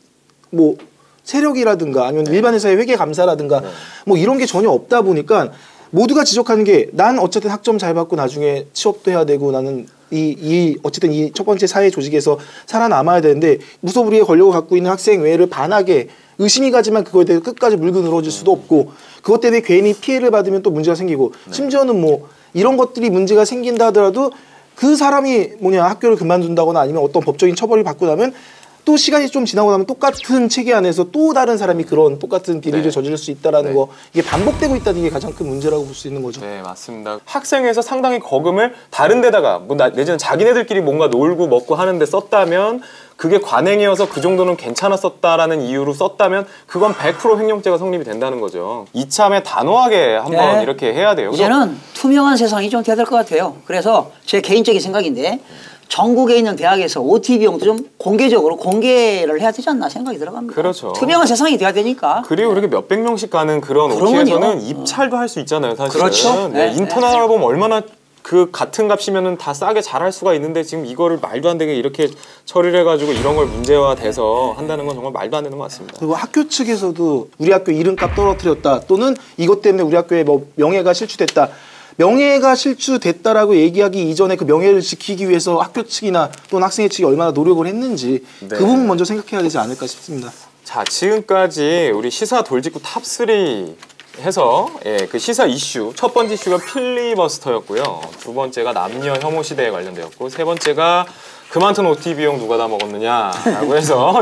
세력이라든가 아니면 일반 회사의 회계 감사라든가 뭐 이런 게 전혀 없다 보니까 모두가 지적하는 게 난 어쨌든 학점 잘 받고 나중에 취업도 해야 되고 나는 어쨌든 이 첫 번째 사회 조직에서 살아남아야 되는데 무소불위의 권력을 갖고 있는 학생 외를 반하게 의심이 가지만 그거에 대해 끝까지 물고 늘어질 수도 없고 그것 때문에 괜히 피해를 받으면 또 문제가 생기고 심지어는 뭐 이런 것들이 문제가 생긴다 하더라도 그 사람이 학교를 그만둔다거나 아니면 어떤 법적인 처벌을 받고 나면 또 시간이 좀 지나고 나면 똑같은 체계 안에서 또 다른 사람이 그런 똑같은 비리를 저지를 수 있다라는 거 이게 반복되고 있다는 게 가장 큰 문제라고 볼 수 있는 거죠. 네, 맞습니다. 학생회에서 상당히 거금을 다른 데다가 내지는 자기네들끼리 뭔가 놀고 먹고 하는데 썼다면 그게 관행이어서 그 정도는 괜찮았었다라는 이유로 썼다면 그건 100% 횡령죄가 성립이 된다는 거죠. 이참에 단호하게 한번 이렇게 해야 돼요. 이제는 투명한 세상이 좀 돼야 될 것 같아요. 그래서 제 개인적인 생각인데 전국에 있는 대학에서 OT 비용도 좀 공개적으로 공개를 해야 되지 않나 생각이 들어갑니다. 그렇죠. 투명한 세상이 돼야 되니까. 그리고 이렇게 몇백 명씩 가는 그런 OT에서는 입찰도 할 수 있잖아요, 사실은. 그렇죠. 인턴 하나 보면 얼마나 그 같은 값이면은 다 싸게 잘할 수가 있는데 지금 이거를 말도 안 되게 이렇게 처리를 해가지고 이런 걸 문제화돼서 한다는 건 정말 말도 안 되는 것 같습니다. 그리고 학교 측에서도 우리 학교 이름값 떨어뜨렸다 또는 이것 때문에 우리 학교에 뭐 명예가 실추됐다. 명예가 실추됐다라고 얘기하기 이전에 그 명예를 지키기 위해서 학교 측이나 또는 학생회 측이 얼마나 노력을 했는지 그 부분 먼저 생각해야 되지 않을까 싶습니다. 자, 지금까지 우리 시사 돌직구 탑3 해서 그 시사 이슈 첫 번째 이슈가 필리버스터였고요. 두 번째가 남녀 혐오 시대에 관련되었고 세 번째가 그만둔 OT 비용 누가 다 먹었느냐라고 해서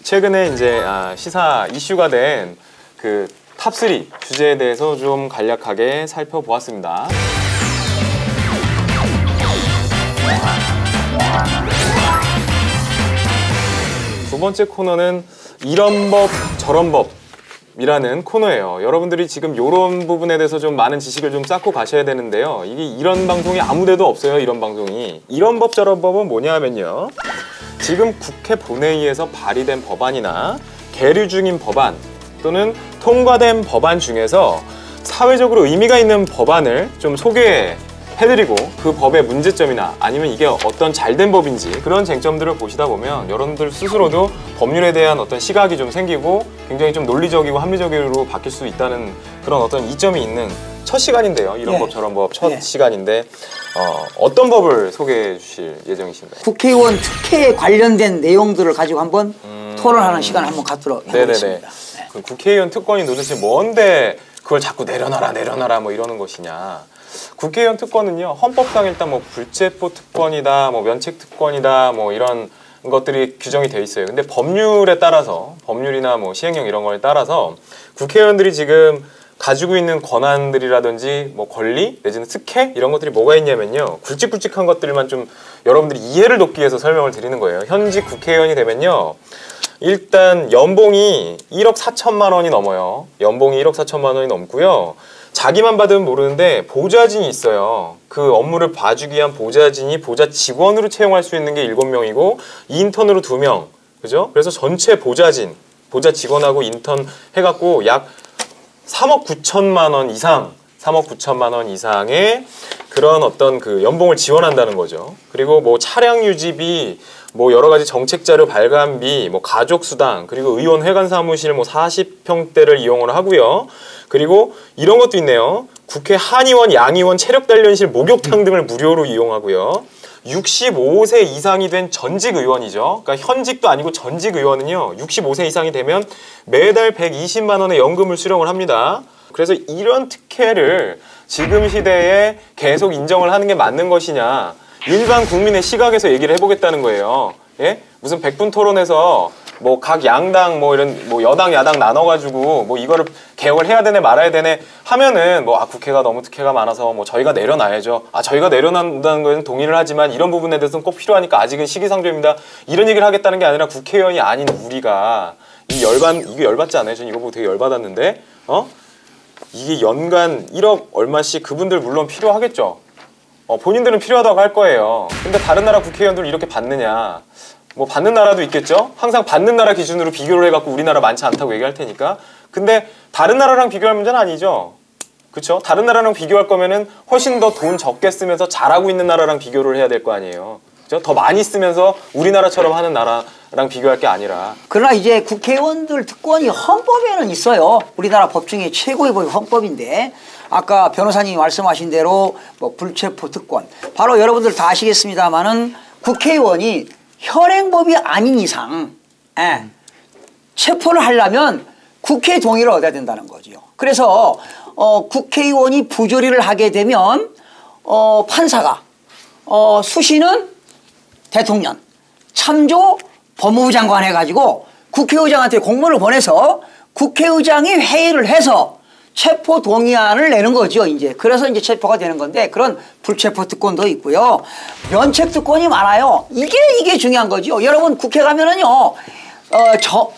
최근에 이제 시사 이슈가 된 그 탑3 주제에 대해서 좀 간략하게 살펴보았습니다. 두 번째 코너는 이런 법 저런 법이라는 코너예요. 여러분들이 지금 이런 부분에 대해서 좀 많은 지식을 좀 쌓고 가셔야 되는데요. 이게 이런 방송이 아무 데도 없어요. 이런 방송이. 이런 법 저런 법은 뭐냐 하면요. 지금 국회 본회의에서 발의된 법안이나 계류 중인 법안 또는 통과된 법안 중에서 사회적으로 의미가 있는 법안을 좀 소개해드리고 그 법의 문제점이나 아니면 이게 어떤 잘된 법인지 그런 쟁점들을 보시다 보면 여러분들 스스로도 법률에 대한 어떤 시각이 좀 생기고 굉장히 좀 논리적이고 합리적으로 바뀔 수 있다는 그런 어떤 이점이 있는 첫 시간인데요. 이런 법 저런 법 첫 시간인데 어떤 법을 소개해 주실 예정이신가요? 국회의원 특혜에 관련된 내용들을 가지고 한번 토론하는 시간을 한번 갖도록 해보겠습니다. 그 국회의원 특권이 도대체 뭔데 그걸 자꾸 내려놔라 뭐 이러는 것이냐. 국회의원 특권은요, 헌법상 일단 뭐 불체포 특권이다, 뭐 면책 특권이다, 뭐 이런 것들이 규정이 돼 있어요. 근데 법률에 따라서, 법률이나 뭐 시행령 이런 거에 따라서 국회의원들이 지금 가지고 있는 권한들이라든지 뭐 권리 내지는 특혜 이런 것들이 뭐가 있냐면요, 굵직굵직한 것들만 좀 여러분들이 이해를 돕기 위해서 설명을 드리는 거예요. 현직 국회의원이 되면요, 일단 연봉이 1억 4천만 원이 넘어요. 연봉이 1억 4천만 원이 넘고요. 자기만 받으면 모르는데 보좌진이 있어요. 그 업무를 봐주기 위한 보좌진이 보좌 직원으로 채용할 수 있는 게 7명이고 인턴으로 2명. 그죠? 그래서 전체 보좌진, 보좌 직원하고 인턴 해갖고 약 3억 9천만 원 이상, 3억 9천만 원 이상의 그런 어떤 그 연봉을 지원한다는 거죠. 그리고 뭐 차량 유지비, 뭐 여러 가지 정책 자료 발간비, 뭐 가족 수당, 그리고 의원 회관 사무실 뭐 40평대를 이용을 하고요. 그리고 이런 것도 있네요. 국회 한의원, 양의원, 체력단련실, 목욕탕 등을 무료로 이용하고요. 65세 이상이 된 전직 의원이죠. 그러니까 현직도 아니고 전직 의원은요, 65세 이상이 되면 매달 120만 원의 연금을 수령을 합니다. 그래서 이런 특혜를 지금 시대에 계속 인정을 하는 게 맞는 것이냐, 일반 국민의 시각에서 얘기를 해보겠다는 거예요. 예? 무슨 100분 토론에서 뭐 각 양당 뭐 이런 뭐 여당 야당 나눠가지고 뭐 이거를 개혁을 해야 되네 말아야 되네 하면은 뭐 국회가 너무 특혜가 많아서 뭐 저희가 내려놔야죠. 저희가 내려놓는다는 건 동의를 하지만 이런 부분에 대해서는 꼭 필요하니까 아직은 시기상조입니다. 이런 얘기를 하겠다는 게 아니라 국회의원이 아닌 우리가 이게 열받지 않아요? 전 이거 보고 되게 열받았는데 이게 연간 1억 얼마씩 그분들 물론 필요하겠죠. 본인들은 필요하다고 할 거예요. 근데 다른 나라 국회의원들 이렇게 받느냐? 뭐 받는 나라도 있겠죠? 항상 받는 나라 기준으로 비교를 해갖고 우리나라 많지 않다고 얘기할 테니까. 근데 다른 나라랑 비교할 문제는 아니죠. 그쵸? 다른 나라랑 비교할 거면은 훨씬 더 돈 적게 쓰면서 잘하고 있는 나라랑 비교를 해야 될 거 아니에요. 그죠? 더 많이 쓰면서 우리나라처럼 하는 나라 랑 비교할 게 아니라. 그러나 이제 국회의원들 특권이 헌법에는 있어요. 우리나라 법 중에 최고의 법이 헌법인데 아까 변호사님이 말씀하신 대로 뭐 불체포 특권 바로 여러분들 다 아시겠습니다만은 국회의원이 현행법이 아닌 이상 체포를 하려면 국회 동의를 얻어야 된다는 거죠. 그래서 국회의원이 부조리를 하게 되면 판사가 수시는 대통령 참조 법무부 장관 해가지고 국회의장한테 공문을 보내서 국회의장이 회의를 해서 체포 동의안을 내는 거죠. 이제 그래서 이제 체포가 되는 건데 그런 불체포 특권도 있고요. 면책 특권이 많아요. 이게 중요한 거죠. 여러분 국회 가면은요.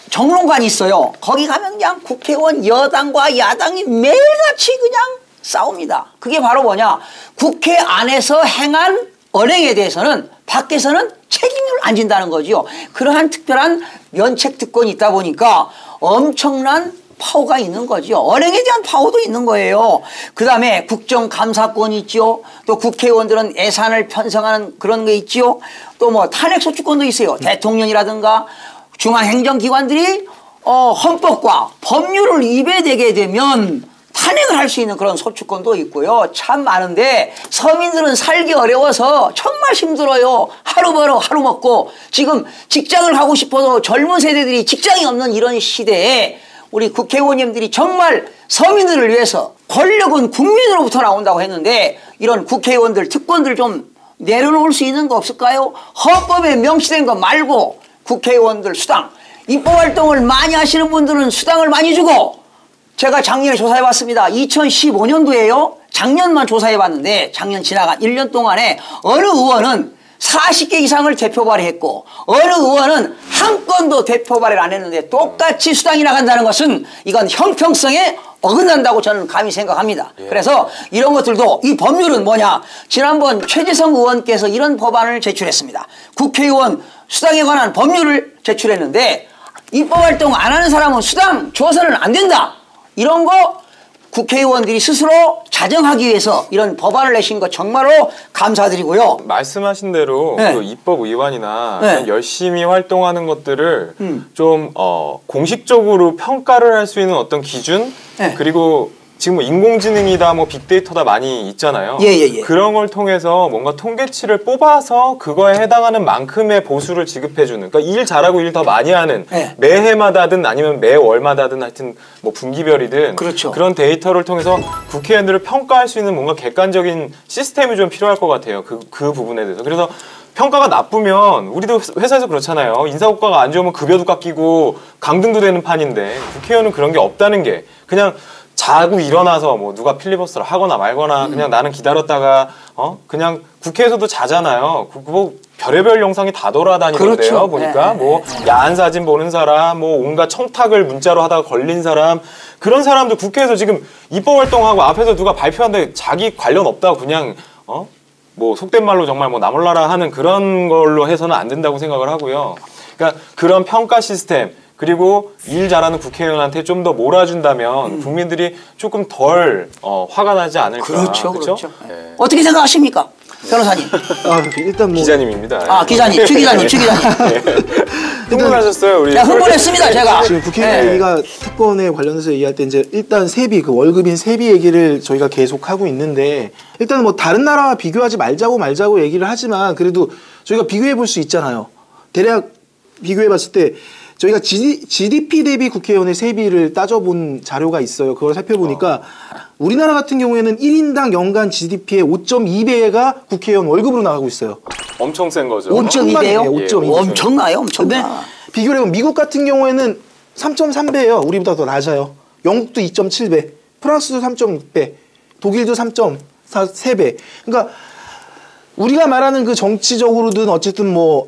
정론관이 있어요. 거기 가면 그냥 국회의원 여당과 야당이 매일같이 그냥 싸웁니다. 그게 바로 뭐냐. 국회 안에서 행한 언행에 대해서는 밖에서는 책임을 안 진다는 거죠. 그러한 특별한 면책 특권이 있다 보니까 엄청난 파워가 있는 거죠. 언행에 대한 파워도 있는 거예요. 그 다음에 국정감사권이 있죠. 또 국회의원들은 예산을 편성하는 그런 게 있죠. 또 뭐 탄핵소추권도 있어요. 대통령이라든가 중앙행정기관들이 헌법과 법률을 위배되게 되면 탄핵을 할 수 있는 그런 소추권도 있고요. 참 많은데 서민들은 살기 어려워서 정말 힘들어요. 하루 벌어 하루 먹고 지금 직장을 가고 싶어도 젊은 세대들이 직장이 없는 이런 시대에 우리 국회의원님들이 정말 서민들을 위해서 권력은 국민으로부터 나온다고 했는데 이런 국회의원들 특권들 좀 내려놓을 수 있는 거 없을까요? 헌법에 명시된 거 말고 국회의원들 수당 입법활동을 많이 하시는 분들은 수당을 많이 주고 제가 작년에 조사해봤습니다. 2015년도에요. 작년만 조사해봤는데 작년 지나간 1년 동안에 어느 의원은 40개 이상을 대표 발의했고 어느 의원은 한 건도 대표 발의를 안 했는데 똑같이 수당이 나간다는 것은 이건 형평성에 어긋난다고 저는 감히 생각합니다. 그래서 이런 것들도 이 법률은 뭐냐. 지난번 최재성 의원께서 이런 법안을 제출했습니다. 국회의원 수당에 관한 법률을 제출했는데 입법활동 안 하는 사람은 수당 줘서는 안 된다. 이런 거 국회의원들이 스스로 자정하기 위해서 이런 법안을 내신 거 정말로 감사드리고요. 말씀하신 대로 네. 그 입법의원이나 네. 열심히 활동하는 것들을 좀 공식적으로 평가를 할 수 있는 어떤 기준 네. 그리고 지금 뭐 인공지능이다 뭐 빅데이터다 많이 있잖아요. 예. 그런 걸 통해서 뭔가 통계치를 뽑아서 그거에 해당하는 만큼의 보수를 지급해주는 그러니까 일 잘하고 일 더 많이 하는 네. 매해마다든 아니면 매월마다든 하여튼 뭐 분기별이든 그렇죠. 그런 데이터를 통해서 국회의원들을 평가할 수 있는 뭔가 객관적인 시스템이 좀 필요할 것 같아요. 그 부분에 대해서. 그래서 평가가 나쁘면 우리도 회사에서 그렇잖아요. 인사고과가 안 좋으면 급여도 깎이고 강등도 되는 판인데 국회의원은 그런 게 없다는 게 그냥 자고 일어나서 뭐 누가 필리버스터를 하거나 말거나 그냥 나는 기다렸다가 그냥 국회에서도 자잖아요. 뭐 별의별 영상이 다 돌아다니던데요. 그렇죠. 보니까 네. 뭐 야한 사진 보는 사람, 뭐 온갖 청탁을 문자로 하다가 걸린 사람 그런 사람들 국회에서 지금 입법 활동하고 앞에서 누가 발표하는데 자기 관련 없다고 그냥 뭐 속된 말로 정말 뭐 나몰라라 하는 그런 걸로 해서는 안 된다고 생각을 하고요. 그러니까 그런 평가 시스템 그리고 일 잘하는 국회의원한테 좀 더 몰아준다면 국민들이 조금 덜 화가 나지 않을까. 그렇죠. 네. 어떻게 생각하십니까? 변호사님. 일단 뭐 기자님입니다. 기자님. 추 기자님. 흥분하셨어요, 우리. 흥분했습니다, 제가. 지금 국회 얘기가 특권에 관련해서 얘기할 때 이제 일단 세비 그 월급인 세비 얘기를 저희가 계속 하고 있는데 일단 뭐 다른 나라와 비교하지 말자고 얘기를 하지만 그래도 저희가 비교해 볼 수 있잖아요. 대략 비교해 봤을 때 저희가 GDP 대비 국회의원의 세비를 따져본 자료가 있어요. 그걸 살펴보니까 우리나라 같은 경우에는 1인당 연간 GDP의 5.2배가 국회의원 월급으로 나가고 있어요. 엄청 센 거죠. 5.2배요? 5.2배. 엄청나요, 엄청나. 근데 비교를 해보면 미국 같은 경우에는 3.3배예요. 우리보다 더 낮아요. 영국도 2.7배, 프랑스도 3.6배, 독일도 3.3배. 그러니까 우리가 말하는 그 정치적으로든 어쨌든 뭐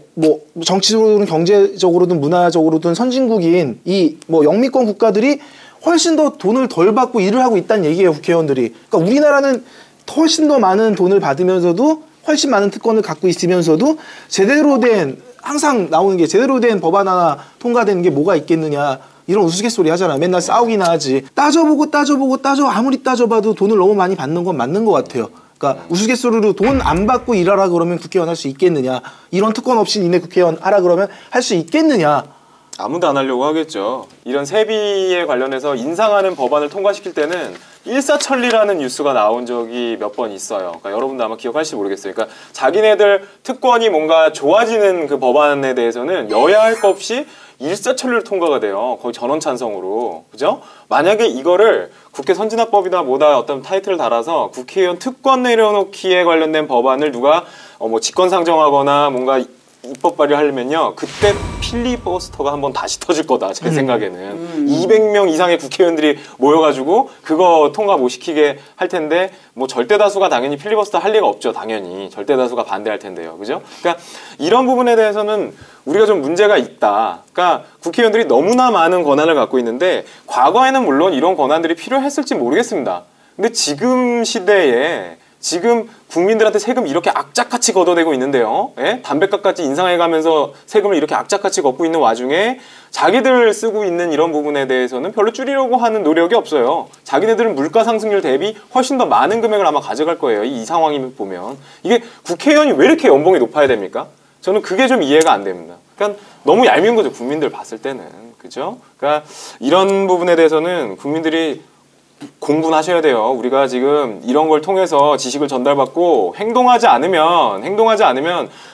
정치적으로든 경제적으로든 문화적으로든 선진국인 이 뭐 영미권 국가들이 훨씬 더 돈을 덜 받고 일을 하고 있다는 얘기예요, 국회의원들이. 그러니까 우리나라는 훨씬 더 많은 돈을 받으면서도 훨씬 많은 특권을 갖고 있으면서도 제대로 된 항상 나오는 게 제대로 된 법안 하나 통과되는 게 뭐가 있겠느냐. 이런 우스갯소리 하잖아. 맨날 싸우기나 하지. 아무리 따져봐도 돈을 너무 많이 받는 건 맞는 것 같아요. 그러니까 우스갯소리로 돈 안 받고 일하라 그러면 국회의원 할 수 있겠느냐. 이런 특권 없이 니네 국회의원 하라 그러면 할 수 있겠느냐. 아무도 안 하려고 하겠죠. 이런 세비에 관련해서 인상하는 법안을 통과시킬 때는 일사천리라는 뉴스가 나온 적이 몇 번 있어요. 그러니까 여러분도 아마 기억할지 모르겠어요. 그러니까 자기네들 특권이 뭔가 좋아지는 그 법안에 대해서는 여야 할 것 없이 일사천리로 통과가 돼요. 거의 전원 찬성으로. 그죠? 만약에 이거를 국회 선진화법이나 뭐다 어떤 타이틀을 달아서 국회의원 특권 내려놓기에 관련된 법안을 누가 뭐 직권상정하거나 뭔가 입법 발의하려면요, 그때 필리버스터가 한번 다시 터질 거다, 제 생각에는. 200명 이상의 국회의원들이 모여가지고 그거 통과 못 시키게 할 텐데, 뭐 절대다수가 당연히 필리버스터 할 리가 없죠. 당연히 절대다수가 반대할 텐데요, 그죠? 그러니까 이런 부분에 대해서는 우리가 좀 문제가 있다. 그러니까 국회의원들이 너무나 많은 권한을 갖고 있는데 과거에는 물론 이런 권한들이 필요했을지 모르겠습니다. 근데 지금 시대에 지금 국민들한테 세금 이렇게 악착같이 걷어내고 있는데요. 예? 담배값까지 인상해가면서 세금을 이렇게 악착같이 걷고 있는 와중에 자기들 쓰고 있는 이런 부분에 대해서는 별로 줄이려고 하는 노력이 없어요. 자기네들은 물가 상승률 대비 훨씬 더 많은 금액을 아마 가져갈 거예요. 이 상황이 보면. 이게 국회의원이 왜 이렇게 연봉이 높아야 됩니까? 저는 그게 좀 이해가 안 됩니다. 그러니까 너무 얄미운 거죠. 국민들 봤을 때는. 그죠? 그러니까 이런 부분에 대해서는 국민들이 공부는 하셔야 돼요. 우리가 지금 이런 걸 통해서 지식을 전달받고 행동하지 않으면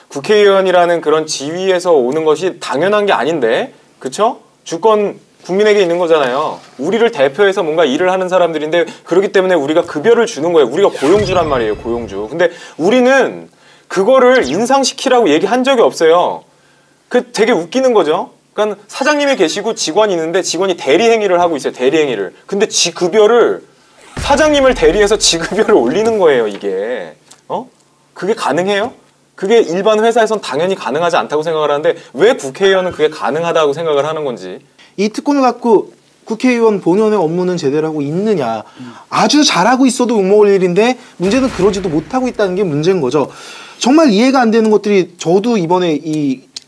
국회의원이라는 그런 지위에서 오는 것이 당연한 게 아닌데, 그쵸? 주권 국민에게 있는 거잖아요. 우리를 대표해서 뭔가 일을 하는 사람들인데, 그렇기 때문에 우리가 급여를 주는 거예요. 우리가 고용주란 말이에요. 고용주. 근데 우리는 그거를 인상시키라고 얘기한 적이 없어요. 그 되게 웃기는 거죠. 그러니까 사장님이 계시고 직원이 있는데 직원이 대리 행위를 하고 있어요. 대리 행위를. 근데 지 급여를, 사장님을 대리해서 지 급여를 올리는 거예요. 이게. 그게 가능해요? 그게 일반 회사에선 당연히 가능하지 않다고 생각을 하는데 왜 국회의원은 그게 가능하다고 생각을 하는 건지. 이 특권을 갖고 국회의원 본연의 업무는 제대로 하고 있느냐. 아주 잘하고 있어도 욕먹을 일인데 문제는 그러지도 못하고 있다는 게 문제인 거죠. 정말 이해가 안 되는 것들이, 저도 이번에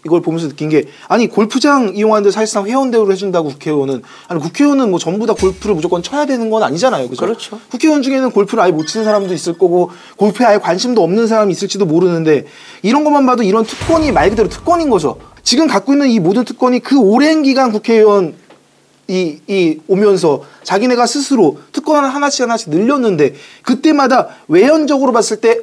이걸 보면서 느낀 게, 아니 골프장 이용하는데 사실상 회원 대우를 해준다고 국회의원은, 아니 국회의원은 뭐 전부 다 골프를 무조건 쳐야 되는 건 아니잖아요. 그죠? 그렇죠. 국회의원 중에는 골프를 아예 못 치는 사람도 있을 거고 골프에 아예 관심도 없는 사람이 있을지도 모르는데, 이런 것만 봐도 이런 특권이 말 그대로 특권인 거죠. 지금 갖고 있는 이 모든 특권이 그 오랜 기간 국회의원 오면서 자기네가 스스로 특권을 하나씩 늘렸는데, 그때마다 외연적으로 봤을 때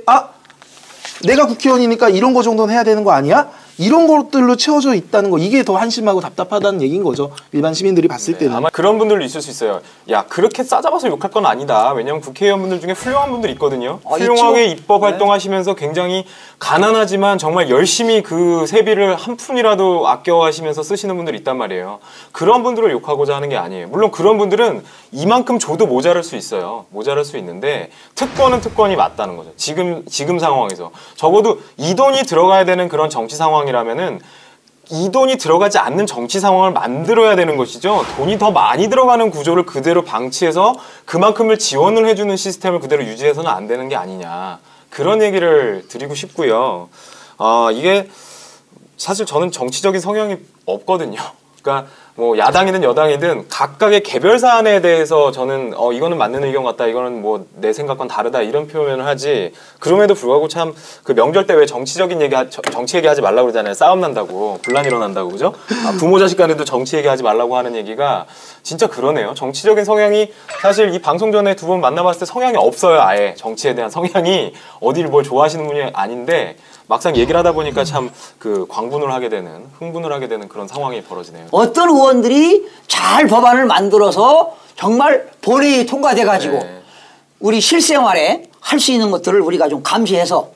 내가 국회의원이니까 이런 거 정도는 해야 되는 거 아니야? 이런 것들로 채워져 있다는 거, 이게 더 한심하고 답답하다는 얘기인 거죠. 일반 시민들이 봤을 때는. 아마 그런 분들도 있을 수 있어요. 야, 그렇게 싸잡아서 욕할 건 아니다. 왜냐면 국회의원분들 중에 훌륭한 분들이 있거든요. 훌륭하게 있죠? 입법 활동하시면서 굉장히 가난하지만 정말 열심히 그 세비를 한 푼이라도 아껴 하시면서 쓰시는 분들이 있단 말이에요. 그런 분들을 욕하고자 하는 게 아니에요. 물론 그런 분들은 이만큼 줘도 모자랄 수 있어요. 모자랄 수 있는데 특권은 특권이 맞다는 거죠. 지금 상황에서. 적어도 이 돈이 들어가야 되는 그런 정치 상황이라면은 이 돈이 들어가지 않는 정치 상황을 만들어야 되는 것이죠. 돈이 더 많이 들어가는 구조를 그대로 방치해서 그만큼을 지원을 해주는 시스템을 그대로 유지해서는 안 되는 게 아니냐. 그런 얘기를 드리고 싶고요. 이게 사실 저는 정치적인 성향이 없거든요. 그러니까 뭐 야당이든 여당이든 각각의 개별 사안에 대해서 저는 이거는 맞는 의견 같다, 이거는 뭐 내 생각과는 다르다, 이런 표현을 하지. 그럼에도 불구하고 참 그 명절 때 왜 정치 얘기하지 말라고 그러잖아요. 싸움 난다고, 분란 일어난다고, 그죠? 부모 자식 간에도 정치 얘기하지 말라고 하는 얘기가 진짜 그러네요. 정치적인 성향이, 사실 이 방송 전에 두 번 만나봤을 때 성향이 없어요. 아예 정치에 대한 성향이, 어디를 뭘 좋아하시는 분이 아닌데 막상 얘기를 하다 보니까 참 그 흥분을 하게 되는 그런 상황이 벌어지네요. 어떤 의원들이 잘 법안을 만들어서 정말 본회의에 통과돼가지고 우리 실생활에 할 수 있는 것들을 우리가 좀 감시해서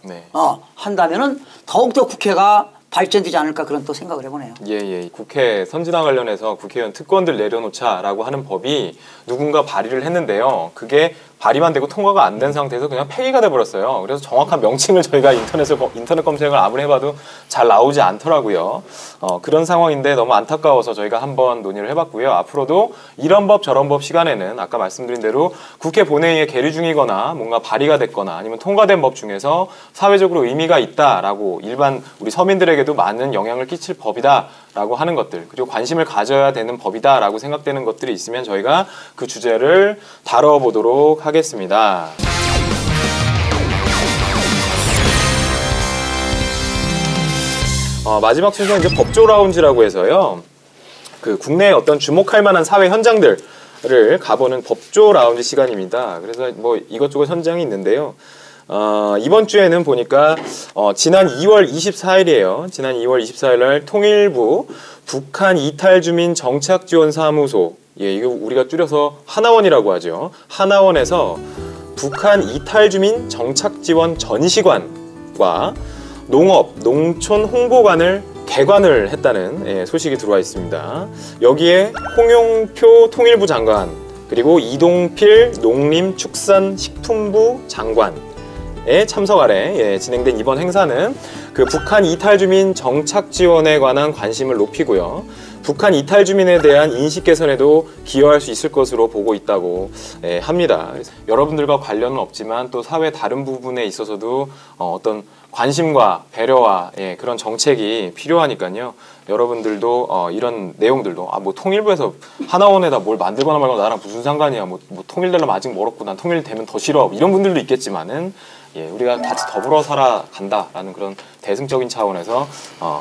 한다면은 더욱더 국회가 발전되지 않을까, 그런 또 생각을 해보네요. 예. 국회 선진화 관련해서 국회의원 특권들 내려놓자라고 하는 법이 누군가 발의를 했는데요. 그게 발의만 되고 통과가 안 된 상태에서 그냥 폐기가 돼버렸어요. 그래서 정확한 명칭을 저희가 인터넷 검색을 아무리 해봐도 잘 나오지 않더라고요. 그런 상황인데 너무 안타까워서 저희가 한번 논의를 해봤고요. 앞으로도 이런 법 저런 법 시간에는 아까 말씀드린 대로 국회 본회의에 계류 중이거나 뭔가 발의가 됐거나 아니면 통과된 법 중에서 사회적으로 의미가 있다라고 일반 우리 서민들에게도 많은 영향을 끼칠 법이다라고 하는 것들, 그리고 관심을 가져야 되는 법이다라고 생각되는 것들이 있으면 저희가 그 주제를 다뤄보도록 하겠습니다. 마지막 순서는 이제 법조 라운지라고 해서요. 그 국내에 어떤 주목할 만한 사회 현장들을 가보는 법조 라운지 시간입니다. 그래서 뭐 이것저것 현장이 있는데요. 이번 주에는 보니까 지난 2월 24일이에요. 지난 2월 24일 날 통일부 북한 이탈 주민 정착 지원 사무소, 예, 이거 우리가 줄여서 하나원이라고 하죠. 하나원에서 북한 이탈 주민 정착 지원 전시관과 농업, 농촌 홍보관을 개관을 했다는 소식이 들어와 있습니다. 여기에 홍영표 통일부 장관, 그리고 이동필 농림축산식품부 장관의 참석 아래 진행된 이번 행사는 그 북한 이탈 주민 정착 지원에 관한 관심을 높이고요. 북한 이탈 주민에 대한 인식 개선에도 기여할 수 있을 것으로 보고 있다고 합니다. 여러분들과 관련은 없지만 또 사회 다른 부분에 있어서도 어떤 관심과 배려와 그런 정책이 필요하니까요. 여러분들도 이런 내용들도 뭐 통일부에서 하나원에다 뭘 만들거나 말거나 나랑 무슨 상관이야. 뭐 통일되려면 아직 멀었고 난 통일되면 더 싫어. 이런 분들도 있겠지만은 우리가 같이 더불어 살아간다라는 그런 대승적인 차원에서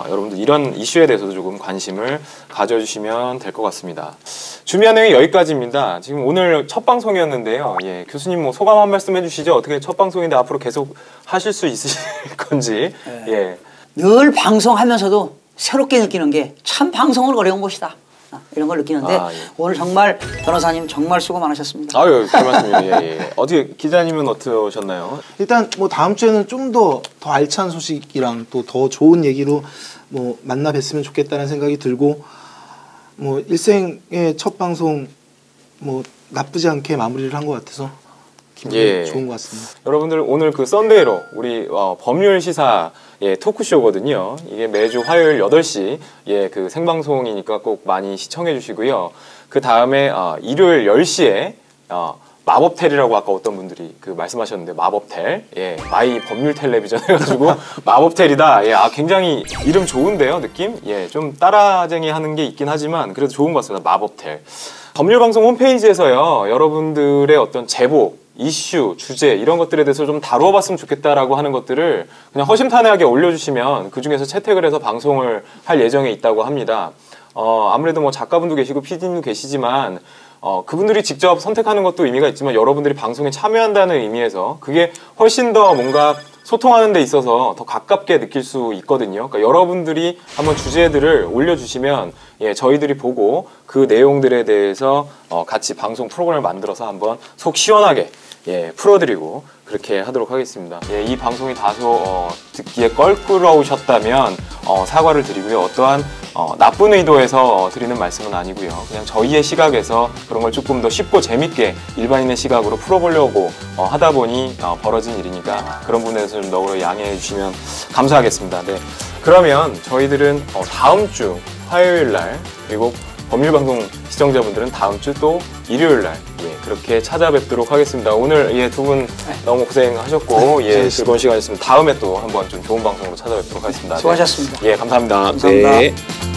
여러분들 이런 이슈에 대해서도 조금 관심을 가져주시면 될 것 같습니다. 준비한 내용이 여기까지입니다. 지금 오늘 첫 방송이었는데요. 교수님 뭐 소감 한 말씀 해주시죠. 어떻게 첫 방송인데 앞으로 계속 하실 수 있으실 건지. 늘 방송하면서도 새롭게 느끼는 게 참 방송은 어려운 곳이다. 이런 걸 느끼는데 오늘 정말 변호사님 정말 수고 많으셨습니다. 아유, 별말씀이에요. 어떻게 기자님은 어떠셨나요? 일단 뭐 다음 주에는 좀 더 알찬 소식이랑 또 더 좋은 얘기로 뭐 만나 뵀으면 좋겠다는 생각이 들고, 뭐 일생의 첫 방송 뭐 나쁘지 않게 마무리를 한 것 같아서 기분이 좋은 것 같습니다. 여러분들 오늘 그 썬데이로 우리 법률 시사 토크쇼거든요. 이게 매주 화요일 8시 그 생방송이니까 꼭 많이 시청해 주시고요. 그 다음에 일요일 10시에 마법텔이라고 아까 어떤 분들이 그 말씀하셨는데 마법텔, 마이 법률 텔레비전 해가지고 마법텔이다. 굉장히 이름 좋은데요, 느낌? 좀 따라쟁이 하는 게 있긴 하지만 그래도 좋은 것 같습니다. 마법텔. 법률방송 홈페이지에서요, 여러분들의 어떤 제보, 이슈, 주제 이런 것들에 대해서 좀 다루어 봤으면 좋겠다라고 하는 것들을 그냥 허심탄회하게 올려주시면 그 중에서 채택을 해서 방송을 할 예정에 있다고 합니다. 아무래도 뭐 작가분도 계시고 PD님도 계시지만 그분들이 직접 선택하는 것도 의미가 있지만 여러분들이 방송에 참여한다는 의미에서 그게 훨씬 더 뭔가 소통하는 데 있어서 더 가깝게 느낄 수 있거든요. 그러니까 여러분들이 한번 주제들을 올려주시면 저희들이 보고 그 내용들에 대해서 같이 방송 프로그램을 만들어서 한번 속 시원하게 풀어드리고 그렇게 하도록 하겠습니다. 이 방송이 다소 듣기에 껄끄러우셨다면 사과를 드리고요. 어떠한 나쁜 의도에서 드리는 말씀은 아니고요. 그냥 저희의 시각에서 그런 걸 조금 더 쉽고 재밌게 일반인의 시각으로 풀어보려고 하다 보니 벌어진 일이니까 그런 부분에 대해서 좀 너그러 양해해 주시면 감사하겠습니다. 그러면 저희들은 다음 주 화요일 날, 그리고 법률방송 시청자분들은 다음 주 또 일요일 날 그렇게 찾아뵙도록 하겠습니다. 오늘 두 분 너무 고생하셨고 즐거운 시간이었습니다. 다음에 또 한번 좀 좋은 방송으로 찾아뵙도록 하겠습니다. 수고하셨습니다. 감사합니다. 감사합니다.